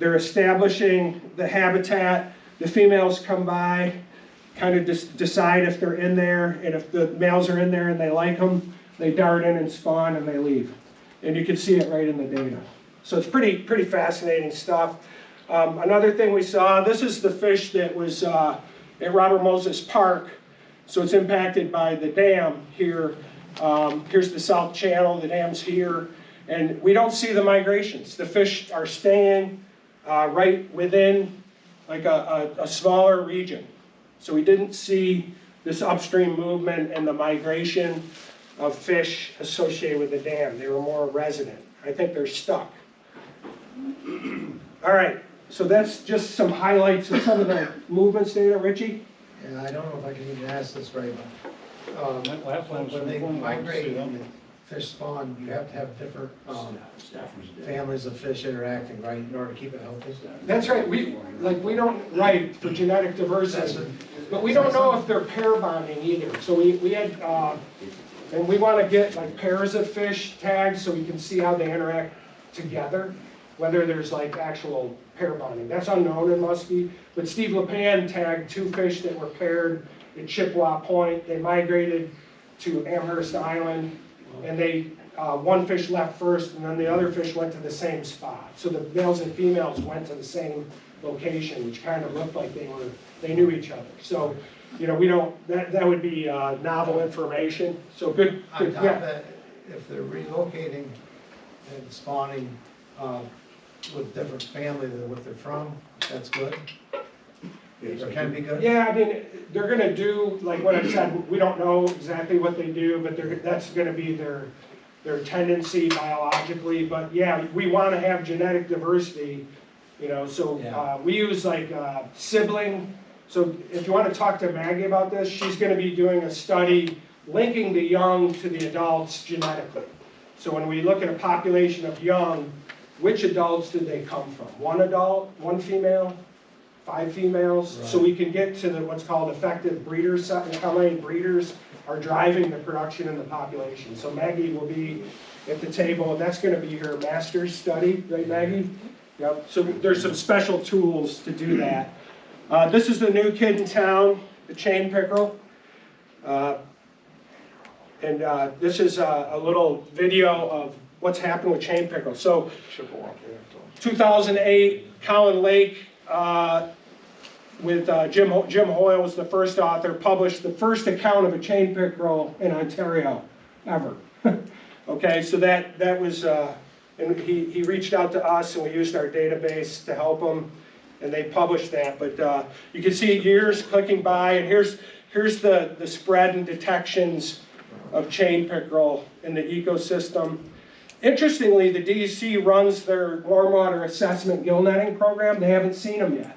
They're establishing the habitat. The females come by, kind of decide if they're in there, and if the males are in there and they like them, they dart in and spawn and they leave. And you can see it right in the data. So it's pretty fascinating stuff. Another thing we saw, this is the fish that was at Robert Moses Park. So it's impacted by the dam here. Here's the South Channel, the dam's here. And we don't see the migrations. The fish are staying right within like a smaller region. So we didn't see this upstream movement and the migration of fish associated with the dam. They were more resident. I think they're stuck. All right, so that's just some highlights of some of the movements data. Richie? Yeah, I don't know if I can even ask this right, but when they migrate and fish spawn, you have to have different families of fish interacting, right, in order to keep it healthy? That's right. We don't write for genetic diversity, but we don't know if they're pair bonding either. So we had, and we want to get like pairs of fish tagged so we can see how they interact together, whether there's like actual pair bonding. That's unknown in Muskie, but Steve LePan tagged 2 fish that were paired at Chippewa Point. They migrated to Amherst Island, and they one fish left first, and then the other fish went to the same spot. So the males and females went to the same location, which kind of looked like they knew each other. So, you know, we don't, that would be novel information. So good. On top of that, if they're relocating and spawning with different family than what they're from, that's good? Or can be good? Yeah, I mean, they're going to do, like what I said, we don't know exactly what they do, but that's going to be their tendency biologically. But yeah, we want to have genetic diversity, you know, so we use like sibling. So if you want to talk to Maggie about this, she's going to be doing a study linking the young to the adults genetically. So when we look at a population of young, which adults did they come from? 1 adult, 1 female, 5 females? Right. So we can get to what's called effective breeder set, and how many breeders are driving the production in the population. So Maggie will be at the table, and that's going to be her master's study, right, Maggie? Yep. So there's some special tools to do that. This is the new kid in town, the chain pickerel. And this is a little video of what's happened with chain pickerel. So 2008, Colin Lake with Jim Hoyle was the first author, published the first account of a chain pickerel in Ontario ever. Okay, so that was, and he reached out to us and we used our database to help him, and they published that. But you can see years clicking by, and here's the spread and detections of chain pickerel in the ecosystem. Interestingly, the DEC runs their warm water assessment gill netting program. They haven't seen them yet.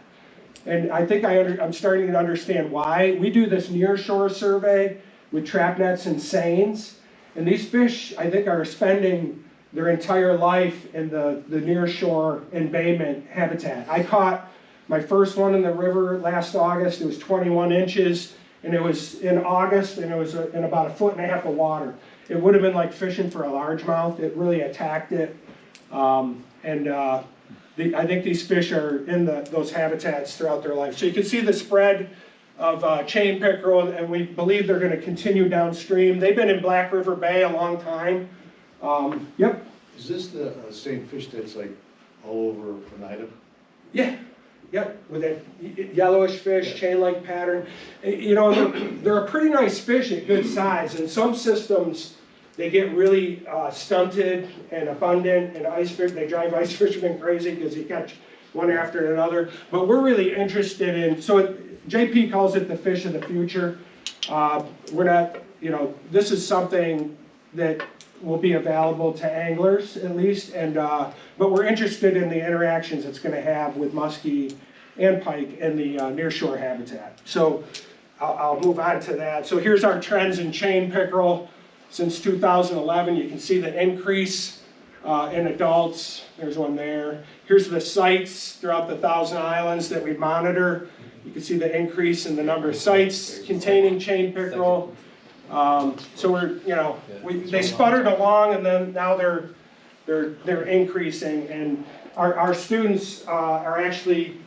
And I think I'm starting to understand why. We do this nearshore survey with trap nets and seines. And these fish, I think, are spending their entire life in the nearshore embayment habitat. I caught my first one in the river last August. It was 21 inches. And it was in August, and it was in about 1.5 foot of water. It would have been like fishing for a largemouth. It really attacked it. I think these fish are in those habitats throughout their life. So you can see the spread of chain pickerel, and we believe they're going to continue downstream. They've been in Black River Bay a long time. Yep. Is this the same fish that's like all over Oneida? Yeah, yep, with that yellowish fish, chain-like pattern. You know, they're a pretty nice fish at good size. In some systems, they get really stunted and abundant, and they drive ice fishermen crazy because you catch one after another. But we're really interested in, so JP calls it the fish of the future. We're not, you know, this is something that will be available to anglers at least, and but we're interested in the interactions it's going to have with muskie and pike in the nearshore habitat. So I'll move on to that. So here's our trends in chain pickerel since 2011. You can see the increase in adults. There's one there. Here's the sites throughout the 1,000 islands that we monitor. You can see the increase in the number of sites containing chain pickerel. So we're, you know, they sputtered along, and then now they're increasing, and our students are actually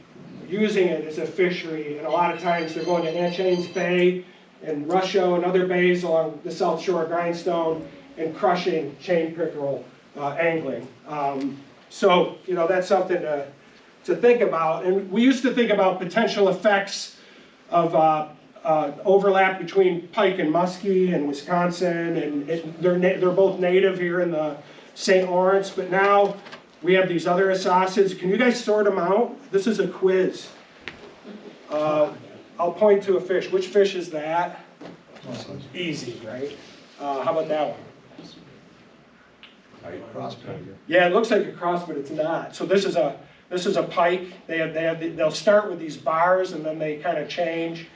using it as a fishery, and a lot of times they're going to Anchains Bay and Rusho and other bays along the South Shore of Grindstone and crushing chain pickerel angling. So, you know, that's something to think about. And we used to think about potential effects of overlap between pike and muskie in Wisconsin, and they're both native here in the St. Lawrence, but now we have these other asacids. Can you guys sort them out? This is a quiz. I'll point to a fish. Which fish is that? Easy, right? How about that one? Yeah, it looks like a cross, but it's not. So this is a pike. They'll start with these bars, and then they kind of change.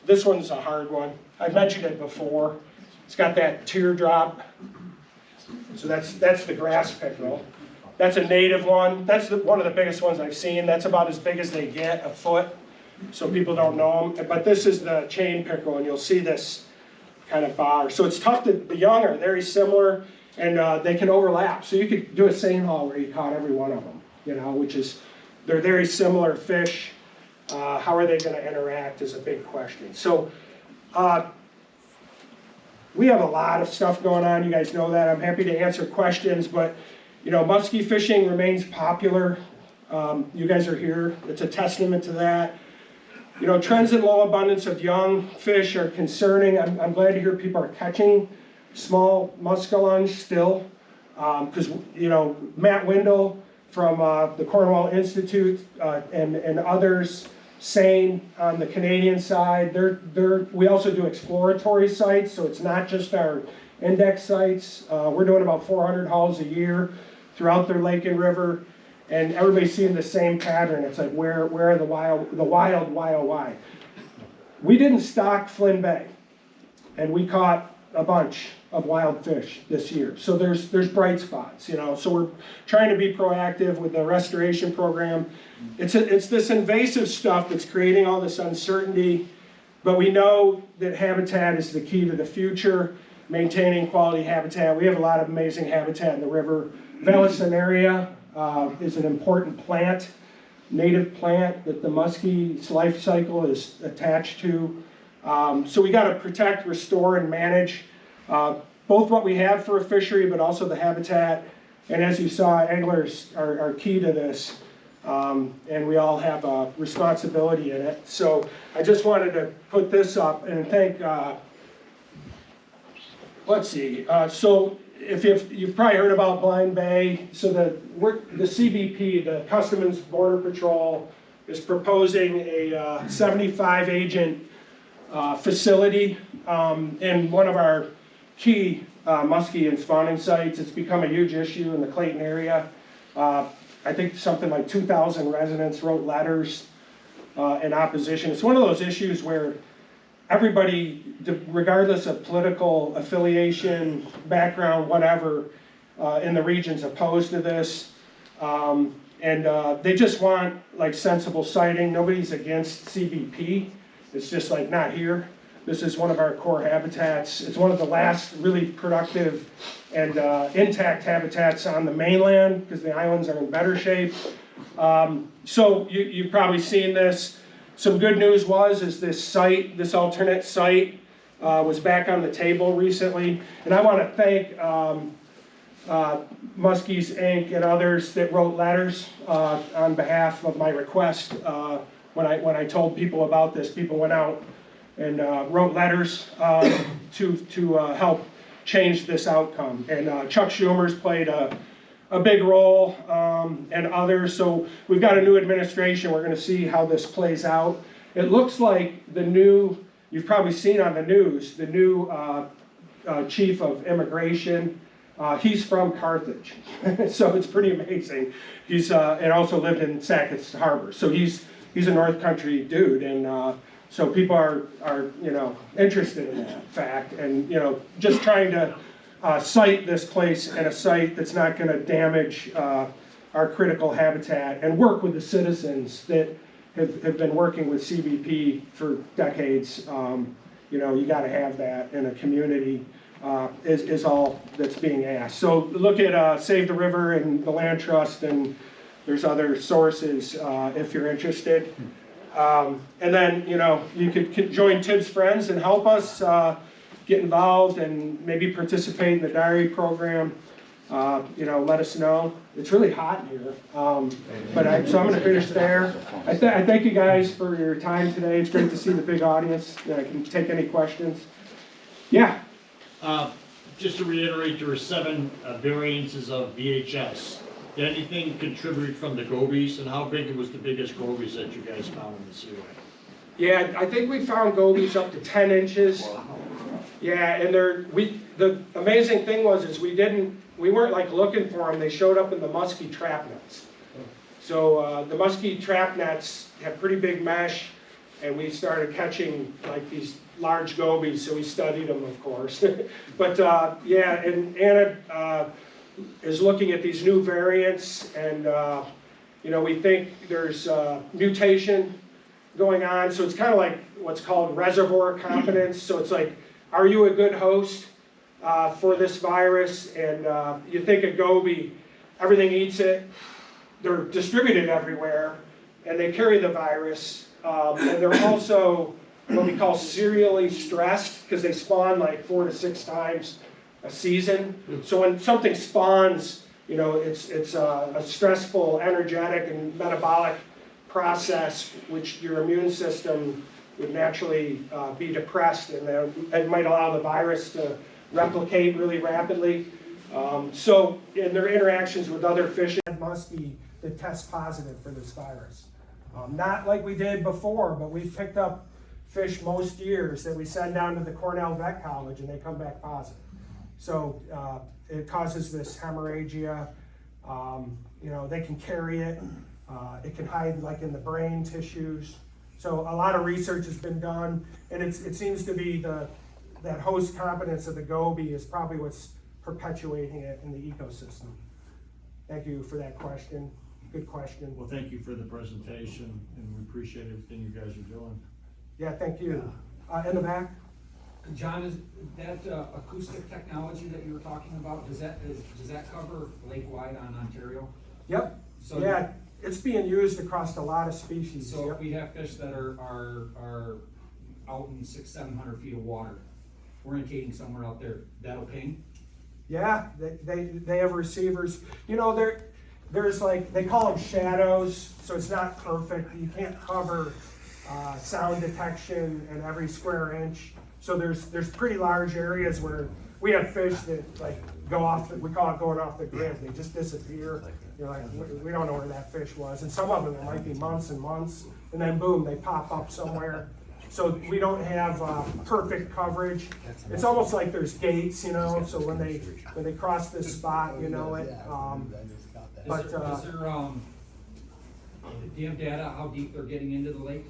This one's a hard one. I've mentioned it before. It's got that teardrop. So that's the grass pickerel. That's a native one. That's one of the biggest ones I've seen. That's about as big as they get, a foot. So people don't know them. But this is the chain pickerel, and you'll see this kind of bar. So it's tough. The young are very similar, and they can overlap. So you could do a seine haul where you caught every one of them, you know, which is, they're very similar fish. How are they going to interact is a big question. So we have a lot of stuff going on. You guys know that. I'm happy to answer questions, but you know, muskie fishing remains popular. You guys are here. It's a testament to that. You know, trends in low abundance of young fish are concerning. I'm glad to hear people are catching small muskellunge still, because you know, Matt Windle from the Cornwall Institute and others saying on the Canadian side, we also do exploratory sites, so it's not just our index sites. We're doing about 400 hauls a year throughout their lake and river, and everybody's seeing the same pattern. It's like, where are the wild, why? We didn't stock Flynn Bay, and we caught a bunch of wild fish this year. So there's bright spots, you know. So we're trying to be proactive with the restoration program. It's this invasive stuff that's creating all this uncertainty, but we know that habitat is the key to the future, maintaining quality habitat. We have a lot of amazing habitat in the river. Vallisneria is an important plant, native plant that the muskie's life cycle is attached to. So we got to protect, restore, and manage both what we have for a fishery, but also the habitat. And as you saw, anglers are key to this, and we all have a responsibility in it. So I just wanted to put this up and thank, let's see, so if you've probably heard about Blind Bay, so the CBP, the Customs Border Patrol, is proposing a 75 agent facility in one of our key muskie and spawning sites. It's become a huge issue in the Clayton area. I think something like 2,000 residents wrote letters in opposition. It's one of those issues where everybody, regardless of political affiliation, background, whatever, in the region's opposed to this. And they just want like sensible siting. Nobody's against CBP. It's just like not here. This is one of our core habitats. It's one of the last really productive and intact habitats on the mainland because the islands are in better shape. So you've probably seen this. Some good news is this site, this alternate site, was back on the table recently. And I want to thank Muskies Inc. and others that wrote letters on behalf of my request. When I told people about this, people went out and wrote letters to help change this outcome. And Chuck Schumer's played a big role, and others. So we've got a new administration. We're going to see how this plays out. It looks like the new, you've probably seen on the news, the new chief of immigration. He's from Carthage, so it's pretty amazing. He's and also lived in Sackett's Harbor, so he's a North Country dude, and so people are interested in that fact, and just trying to site this place at a site that's not going to damage our critical habitat, and work with the citizens that have been working with CBP for decades. You got to have that in a community. Is all that's being asked. So look at Save the River and the Land Trust, and there's other sources if you're interested. And then you could join Tibbs Friends and help us get involved and maybe participate in the diary program. Let us know. It's really hot in here, so I'm going to finish there. I thank you guys for your time today. It's great to see the big audience. I can take any questions. Yeah. Just to reiterate, there were 7 variances of VHS. Did anything contribute from the gobies, and how big was the biggest gobies that you guys found in the seaway? Yeah, I think we found gobies up to 10 inches. Yeah, and the amazing thing was we weren't like looking for them. They showed up in the musky trap nets. So the musky trap nets have pretty big mesh, and we started catching like these large gobies, so we studied them, of course. But yeah, and Anna is looking at these new variants, and we think there's mutation going on, so it's kind of like what's called reservoir competence. So it's like, are you a good host for this virus? And you think a goby, everything eats it, they're distributed everywhere, and they carry the virus, and they're also what we call serially stressed, because they spawn like 4 to 6 times a season. So when something spawns, it's a stressful, energetic, and metabolic process, which your immune system would naturally be depressed, and it might allow the virus to replicate really rapidly. So in their interactions with other fish and muskie that test positive for this virus. Not like we did before, but we picked up fish most years that we send down to the Cornell Vet College, and they come back positive. So it causes this hemorrhagia. They can carry it. It can hide like in the brain tissues. So a lot of research has been done, and it seems to be that host competence of the goby is probably what's perpetuating it in the ecosystem. Thank you for that question. Good question. Well, thank you for the presentation, and we appreciate everything you guys are doing. Yeah, thank you. In the back? John, is that acoustic technology that you were talking about, does that cover lake-wide on Ontario? Yep. So yeah, it's being used across a lot of species. So if we have fish that are out in 600-700 feet of water, orientating somewhere out there, that'll ping? Yeah, they have receivers. There's like, they call them shadows, so it's not perfect. You can't cover sound detection in every square inch. So there's pretty large areas where we have fish that like go off, we call it going off the grid. They just disappear. You're like, we don't know where that fish was. And some of them, it might be months and months, and then boom, they pop up somewhere. So we don't have perfect coverage. It's almost like there's gates, so when they cross this spot, you know it. Do you have data how deep they're getting into the lake?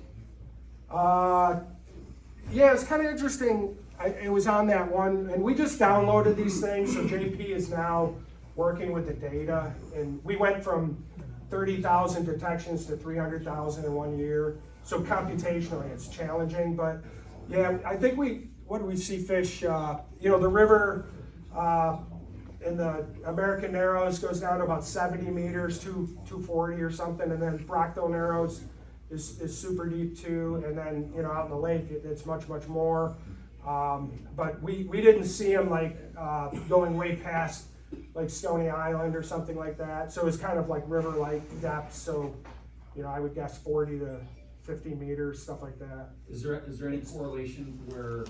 Yeah, it's kind of interesting. It was on that one, and we just downloaded these things, so JP is now working with the data, and we went from 30,000 detections to 300,000 in 1 year. So computationally, it's challenging, but yeah, I think we see fish, the river in the American Narrows goes down to about 70 meters, 240 or something, and then Brockville Narrows is super deep too, and then out in the lake it's much more. But we didn't see them like going way past like Stony Island or something like that. So it's kind of like river-like depth, so, you know, I would guess 40 to 50 meters, stuff like that. Is there any correlation where,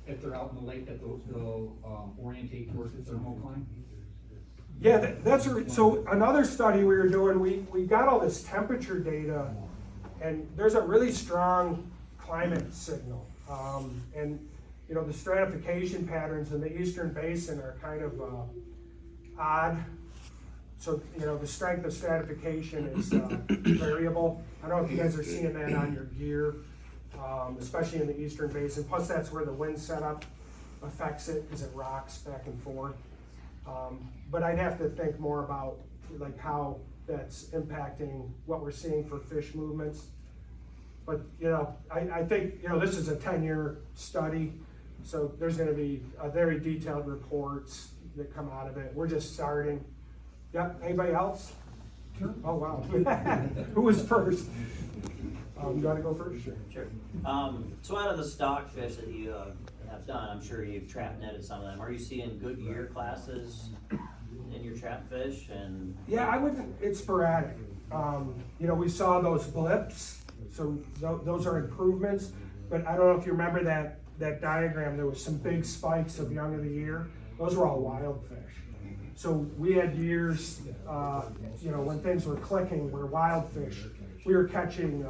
if they're out in the lake, that they'll orientate towards the thermocline? Yeah, so another study we were doing, we got all this temperature data, and there's a really strong climate signal. And, you know, the stratification patterns in the eastern basin are kind of odd. So, you know, the strength of stratification is variable. I don't know if you guys are seeing that on your gear, especially in the eastern basin. Plus, that's where the wind setup affects it, because it rocks back and forth. But I'd have to think more about like how that's impacting what we're seeing for fish movements. But, you know, I think, you know, this is a 10-year study, so there's going to be very detailed reports that come out of it. We're just starting. Yep, anybody else? Sure. Oh, wow. Who was first? You want to go first? Sure. So out of the stock fish that you have done, I'm sure you've trap netted some of them. Are you seeing good year classes in your trap fish? And Yeah, I wouldn't, it's sporadic. You know, we saw those blips, so those are improvements, but I don't know if you remember that diagram, there was some big spikes of young of the year. Those were all wild fish. So we had years, you know, when things were clicking, where wild fish, we were catching,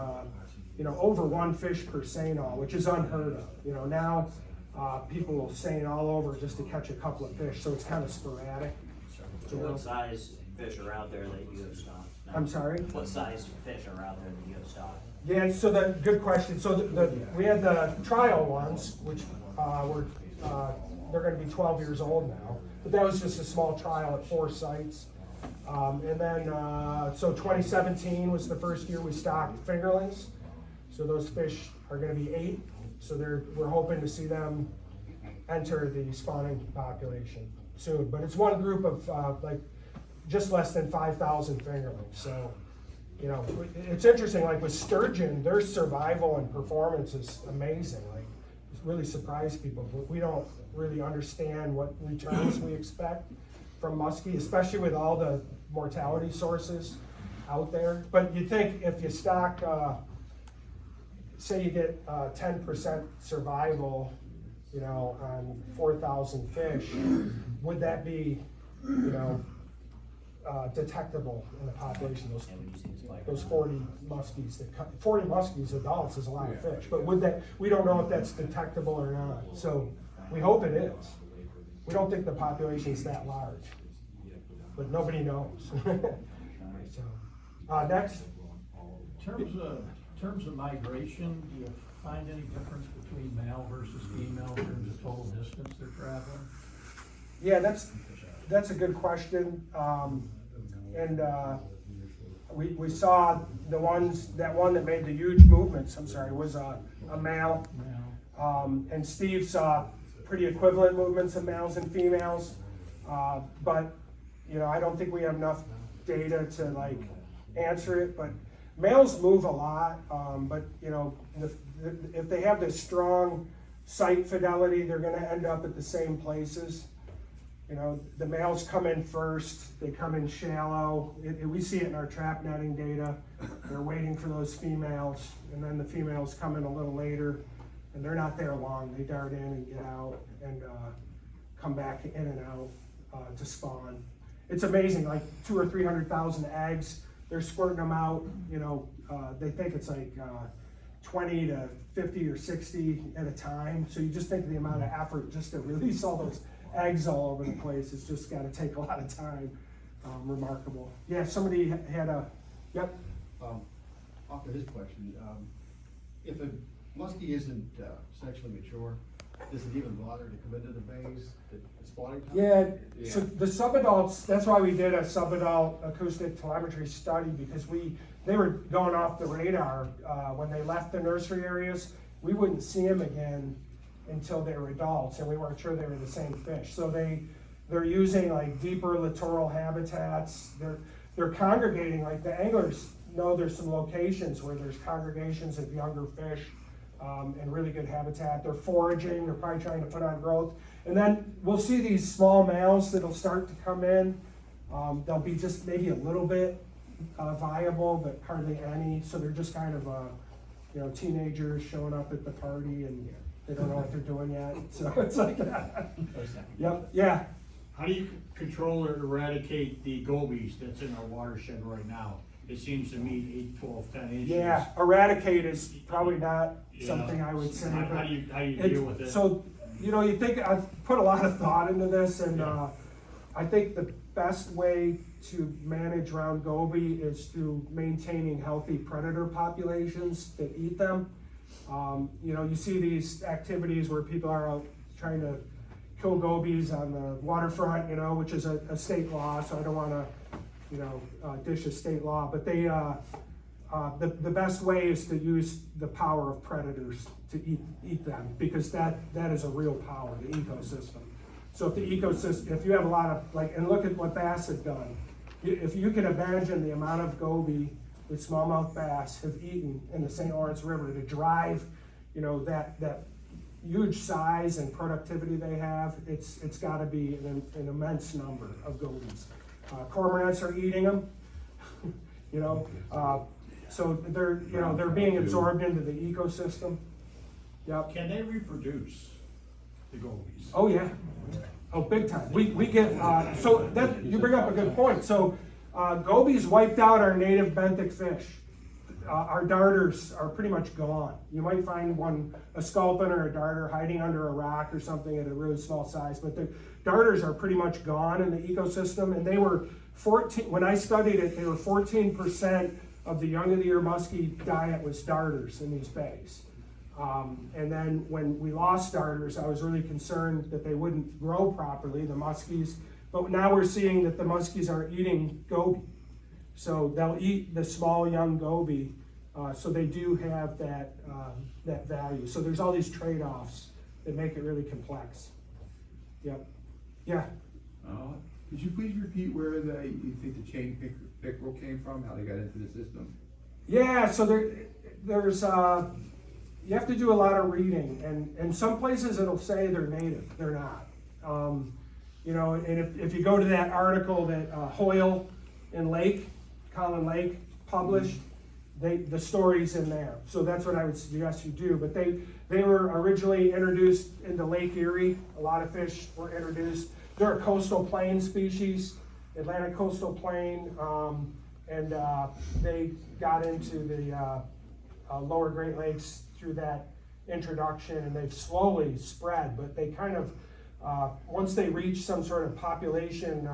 you know, over 1 fish per seine, which is unheard of. You know, now people will seine all over just to catch a couple of fish, so it's kind of sporadic. so what size fish are out there that you have stocked? No. I'm sorry? What size fish are out there that you have stocked? Yeah, so good question. So we had the trial ones, which were, they're gonna be 12 years old now, but that was just a small trial at 4 sites. And then, so 2017 was the first year we stocked fingerlings. So those fish are gonna be 8. So we're hoping to see them enter the spawning population soon. But it's one group of like just less than 5,000 fingerlings. So, you know, it's interesting, like with sturgeon, their survival and performance is amazing. Like, it's really surprised people. We don't really understand what returns we expect from muskie, especially with all the mortality sources out there. But you think if you stock, say you get 10% survival, you know, on 4,000 fish, would that be, you know, detectable in the population? Those 40 muskies, 40 muskies adults is a lot of fish, but we don't know if that's detectable or not. So we hope it is. We don't think the population is that large, but nobody knows. So, next. In terms of migration, do you find any difference between male versus female in terms of total distance they're traveling? Yeah, that's a good question. We saw that one that made the huge movements, was a male. And Steve saw pretty equivalent movements of males and females. But, you know, I don't think we have enough data to like answer it, but males move a lot. But, you know, if they have this strong sight fidelity, they're gonna end up at the same places. You know, the males come in first, they come in shallow. We see it in our trap netting data. They're waiting for those females, and then the females come in a little later, and they're not there long. They dart in and get out and come back in and out to spawn. It's amazing, like 200,000 or 300,000 eggs. They're squirting them out, you know, they think it's like 20 to 50 or 60 at a time. So you just think of the amount of effort just to release all those eggs all over the place. It's just got to take a lot of time. Remarkable. Yeah, somebody had a, yep. Off to his question, if a muskie isn't sexually mature, does it even bother to come into the bays at spawning time? Yeah, so the subadults, that's why we did a subadult acoustic telemetry study, because they were going off the radar when they left the nursery areas. We wouldn't see them again until they were adults, and we weren't sure they were the same fish. So they're using like deeper littoral habitats. They're congregating, like the anglers know there's some locations where there's congregations of younger fish and really good habitat. They're foraging, they're probably trying to put on growth. And then we'll see these small males that'll start to come in. They'll be just maybe a little bit viable, but hardly any. So they're just kind of, teenagers showing up at the party and they don't know what they're doing yet. So it's like that. Yep, yeah. How do you control or eradicate the gobies that's in our watershed right now? It seems to me 8, 12, 10 inches. Yeah, eradicate is probably not Yeah. something I would say. How but do you it- deal with it? So, you think, I've put a lot of thought into this, and I think the best way to manage round goby is through maintaining healthy predator populations that eat them. You see these activities where people are out trying to kill gobies on the waterfront, which is a state law, so I don't wanna, dish a state law, but they, the best way is to use the power of predators to eat them, because that is a real power, the ecosystem. So if you have a lot of, and look at what bass have done. If you can imagine the amount of goby that smallmouth bass have eaten in the St. Lawrence River to drive, that huge size and productivity they have, it's gotta be an immense number of gobies. Cormorants are eating them, so they're being absorbed into the ecosystem. Yep. Can they reproduce, the gobies? Oh, yeah. Oh, big time. We get, so that, you bring up a good point. So, gobies wiped out our native benthic fish. Our darters are pretty much gone. You might find a sculpin or a darter hiding under a rock or something at a really small size, but the darters are pretty much gone in the ecosystem, and they were 14, when I studied it, they were 14% of the young of the year muskie diet was darters in these bays. And then when we lost darters, I was really concerned that they wouldn't grow properly, the muskies. But now we're seeing that the muskies are eating goby. So they'll eat the small young goby. So they do have that value. So there's all these trade-offs that make it really complex. Yep. Yeah. Could you please repeat where you think the chain pickerel came from, how they got into the system? Yeah, so there's you have to do a lot of reading, and some places it'll say they're native, they're not. And if you go to that article that Hoyle and Colin Lake published, the story's in there. So that's what I would suggest you do. But they were originally introduced into Lake Erie. A lot of fish were introduced. They're a coastal plain species, Atlantic coastal plain, and they got into the lower Great Lakes through that introduction, and they've slowly spread, but they kind of, once they reach some sort of population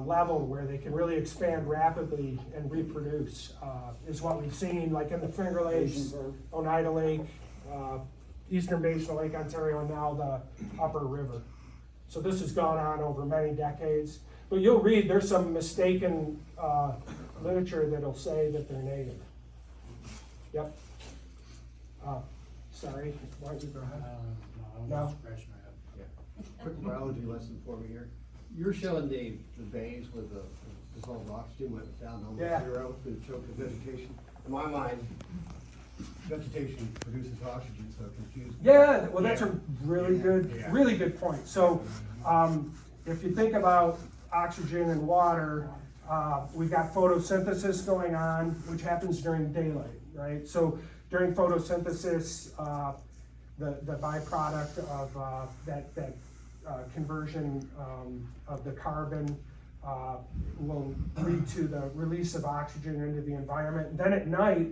level where they can really expand rapidly and reproduce, is what we've seen, like in the Finger Lakes, Oneida Lake, Eastern Basin of Lake Ontario, and now the Upper River. So this has gone on over many decades. But you'll read, there's some mistaken literature that'll say that they're native. Yep. Sorry, why don't you go ahead? No? Quick biology lesson for me here. You're showing the bays with the dissolved oxygen went down to Yeah. 0 to choke the vegetation. In my mind, vegetation produces oxygen, so it confuses me. Yeah, well, that's a really good point. So, if you think about oxygen and water, we've got photosynthesis going on, which happens during daylight, right? So during photosynthesis, the byproduct of that conversion of the carbon will lead to the release of oxygen into the environment. And then at night,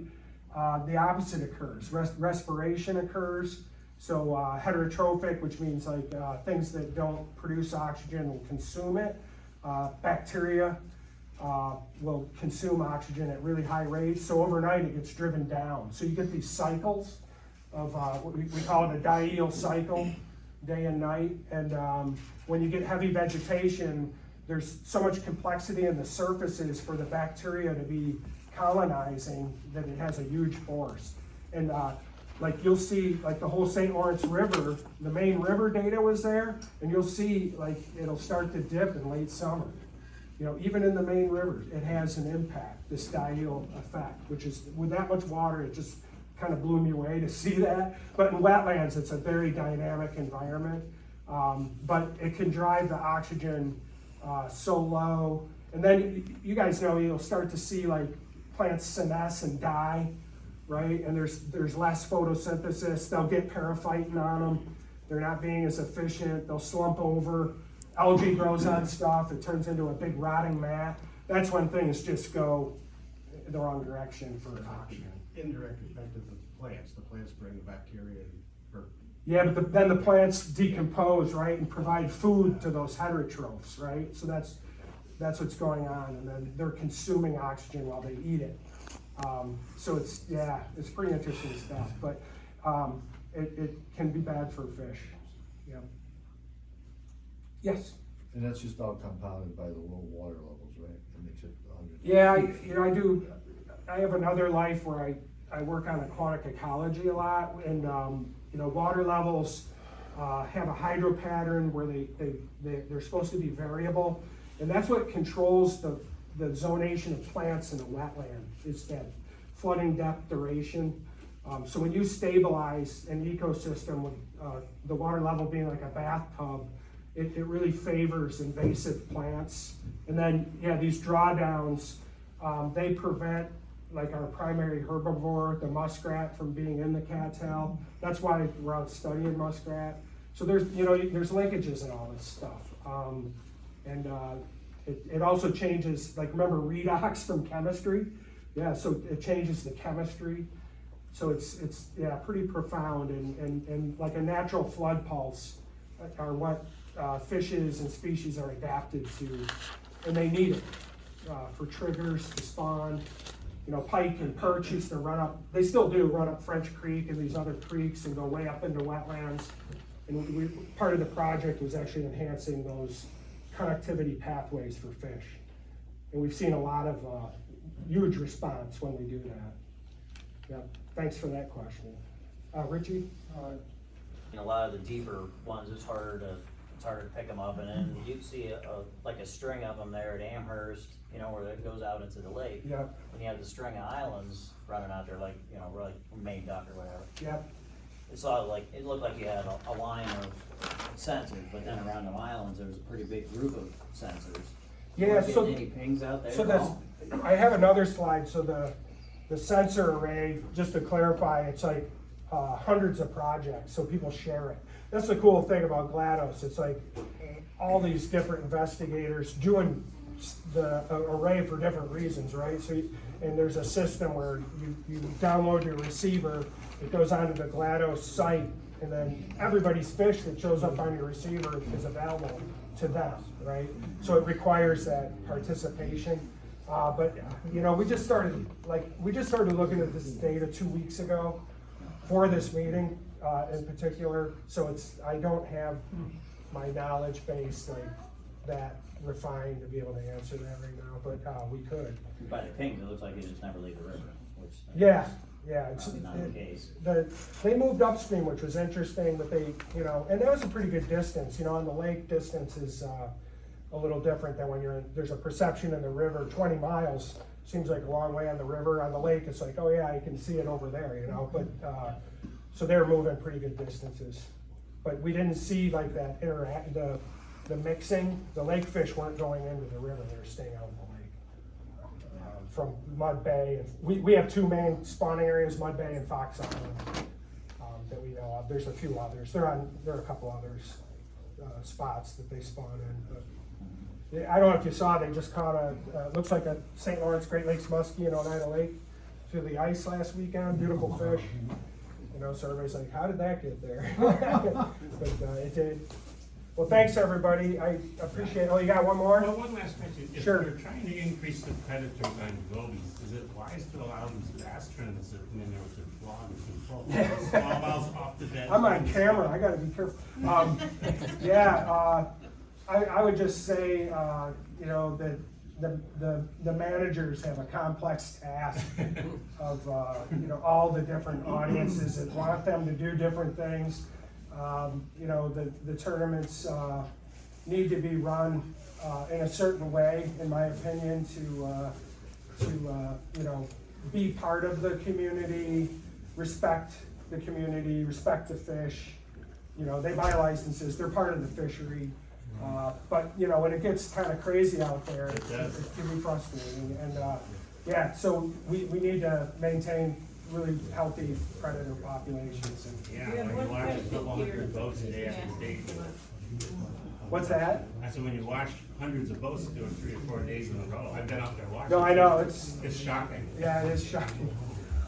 the opposite occurs. Respiration occurs. So heterotrophic, which means like things that don't produce oxygen will consume it. Bacteria will consume oxygen at really high rates. So overnight it gets driven down. So you get these cycles of what we call it a diel cycle, day and night. And when you get heavy vegetation, there's so much complexity in the surfaces for the bacteria to be colonizing that it has a huge force. And like you'll see, like the whole St. Lawrence River, the main river data was there, and you'll see like it'll start to dip in late summer. You know, even in the main rivers, it has an impact, this diel effect, which is with that much water, it just kind of blew me away to see that. But in wetlands, it's a very dynamic environment. But it can drive the oxygen so low. And then you guys know you'll start to see like plants senesce and die, right? And there's less photosynthesis. They'll get periphyton on them. They're not being as efficient. They'll slump over. Algae grows on stuff. It turns into a big rotting mat. That's when things just go the wrong direction for oxygen. Indirect effect of the plants bring the bacteria and Yeah, but then the plants decompose, right, and provide food to those heterotrophs, right? So that's what's going on, and then they're consuming oxygen while they eat it. So it's pretty interesting stuff, but it can be bad for fish. Yeah. Yes. And that's just all compounded by the low water levels, right? It makes it 100. Yeah, I have another life where I work on aquatic ecology a lot, and water levels have a hydro pattern where they're supposed to be variable, and that's what controls the zonation of plants in a wetland, is that flooding depth duration. So when you stabilize an ecosystem with the water level being like a bathtub, it really favors invasive plants. And then, these drawdowns, they prevent like our primary herbivore, the muskrat, from being in the cattail. That's why we're out studying muskrat. So there's linkages in all this stuff. It also changes, like remember redox from chemistry? Yeah, so it changes the chemistry. So it's pretty profound, and like a natural flood pulse are what fishes and species are adapted to, and they need it for triggers to spawn. Pike and perch used to run up, they still do run up French Creek and these other creeks and go way up into wetlands. And part of the project was actually enhancing those connectivity pathways for fish. And we've seen a lot of huge response when we do that. Yeah, thanks for that question. Richie? A lot of the deeper ones, it's harder to pick them up, and then you see like a string of them there at Amherst, where it goes out into the lake. Yeah. When you have the string of islands running out there, like, we're like Maine Duck or whatever. Yeah. It looked like you had a line of sensors, but then around the islands, there was a pretty big group of sensors. Yeah, so any pings out there? So I have another slide. So the sensor array, just to clarify, it's like hundreds of projects, so people share it. That's the cool thing about GLaDOS. It's like all these different investigators doing the array for different reasons, right? So, and there's a system where you download your receiver, it goes onto the GLaDOS site, and then everybody's fish that shows up on your receiver is available to them, right? So it requires that participation. But we just started looking at this data 2 weeks ago for this meeting in particular. So I don't have my knowledge base like that refined to be able to answer that right now, but we could. By the pings, it looks like they just never leave the river, which it's probably not the case. They moved upstream, which was interesting, but they, and that was a pretty good distance. On the lake, distance is a little different than when there's a perception in the river. 20 miles seems like a long way on the river. On the lake, it's like, oh yeah, I can see it over there, but so they're moving pretty good distances. But we didn't see like that the mixing. The lake fish weren't going into the river, they were staying out in the lake. From Mud Bay, and we have two main spawning areas, Mud Bay and Fox Island, that we know of. There's a few others. There are a couple others spots that they spawn in. But I don't know if you saw, they just caught looks like a St. Lawrence Great Lakes Muskie in Oneida Lake through the ice last weekend. Beautiful fish. So everybody's like, how did that get there? But it did. Well, thanks everybody. I appreciate it. Oh, you got one more? Well, one last question. If Sure. you're trying to increase the predators on gobies, is it wise to allow these fast trends that flog and control? Smallmouths off the bed. I'm on camera. I got to be careful. I would just say, that the managers have a complex task of all the different audiences that want them to do different things. The tournaments need to be run in a certain way, in my opinion, to be part of the community, respect the community, respect the fish. You know, they buy licenses, they're part of the fishery. But, you know, when it gets kind of crazy out there, it can be frustrating. And, yeah, so we need to maintain really healthy predator populations. And Yeah, when you watch a couple hundred boats a day at the state. what's that? I said, when you watch hundreds of boats doing 3 or 4 days in a row, I've been out there watching. No, I know, it's shocking. yeah, it is shocking.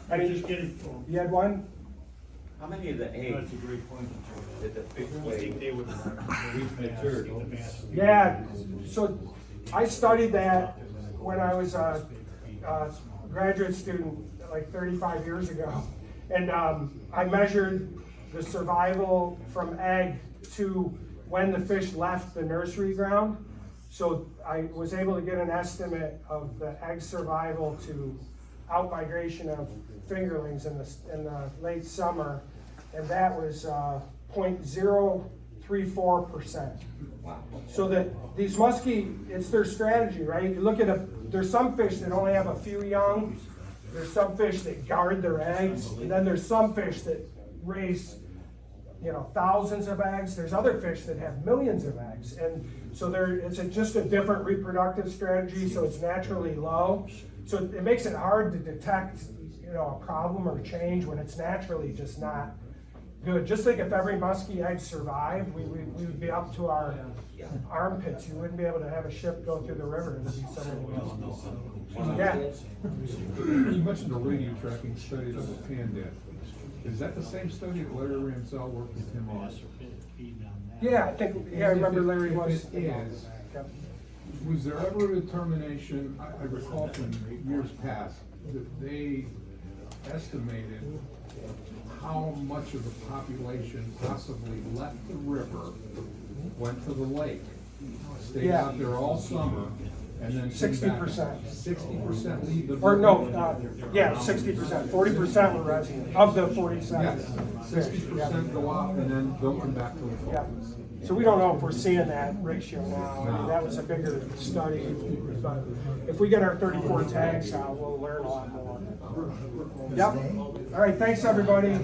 I Just mean, getting, you had one? How many of the eggs that's a great point. did the fish lay They would. matured? Yeah, so I studied that when I was a graduate student, like 35 years ago. And I measured the survival from egg to when the fish left the nursery ground. So I was able to get an estimate of the egg survival to out-migration of fingerlings in the late summer, and that was 0.034%. Wow. So that these muskie, it's their strategy, right? You look at there's some fish that only have a few young, there's some fish that guard their eggs, and then there's some fish that raise, you know, thousands of eggs. There's other fish that have millions of eggs, and so it's just a different reproductive strategy, so it's naturally low. So it makes it hard to detect, you know, a problem or change when it's naturally just not good. Just think if every muskie egg survived, we would be up to our armpits. You wouldn't be able to have a ship go through the river to see so many muskies. Yeah. You mentioned the radio tracking study that was Pandan. Is that the same study that Larry Ramsell worked with him on? Yeah, I think, I remember Larry was. If it is, was there ever a determination, I recall from years past, that they estimated how much of the population possibly left the river, went to the lake, stayed out there all summer, and then 60%. 60% leave the river? Or no, 60%. 40% were resident of the 47. Yes, 60% go out and then don't come back to the fall. Yeah. So we don't know if we're seeing that ratio now. I mean, that was a bigger study, but if we get our 34 tags out, we'll learn a lot more. Yep. All right, thanks, everybody.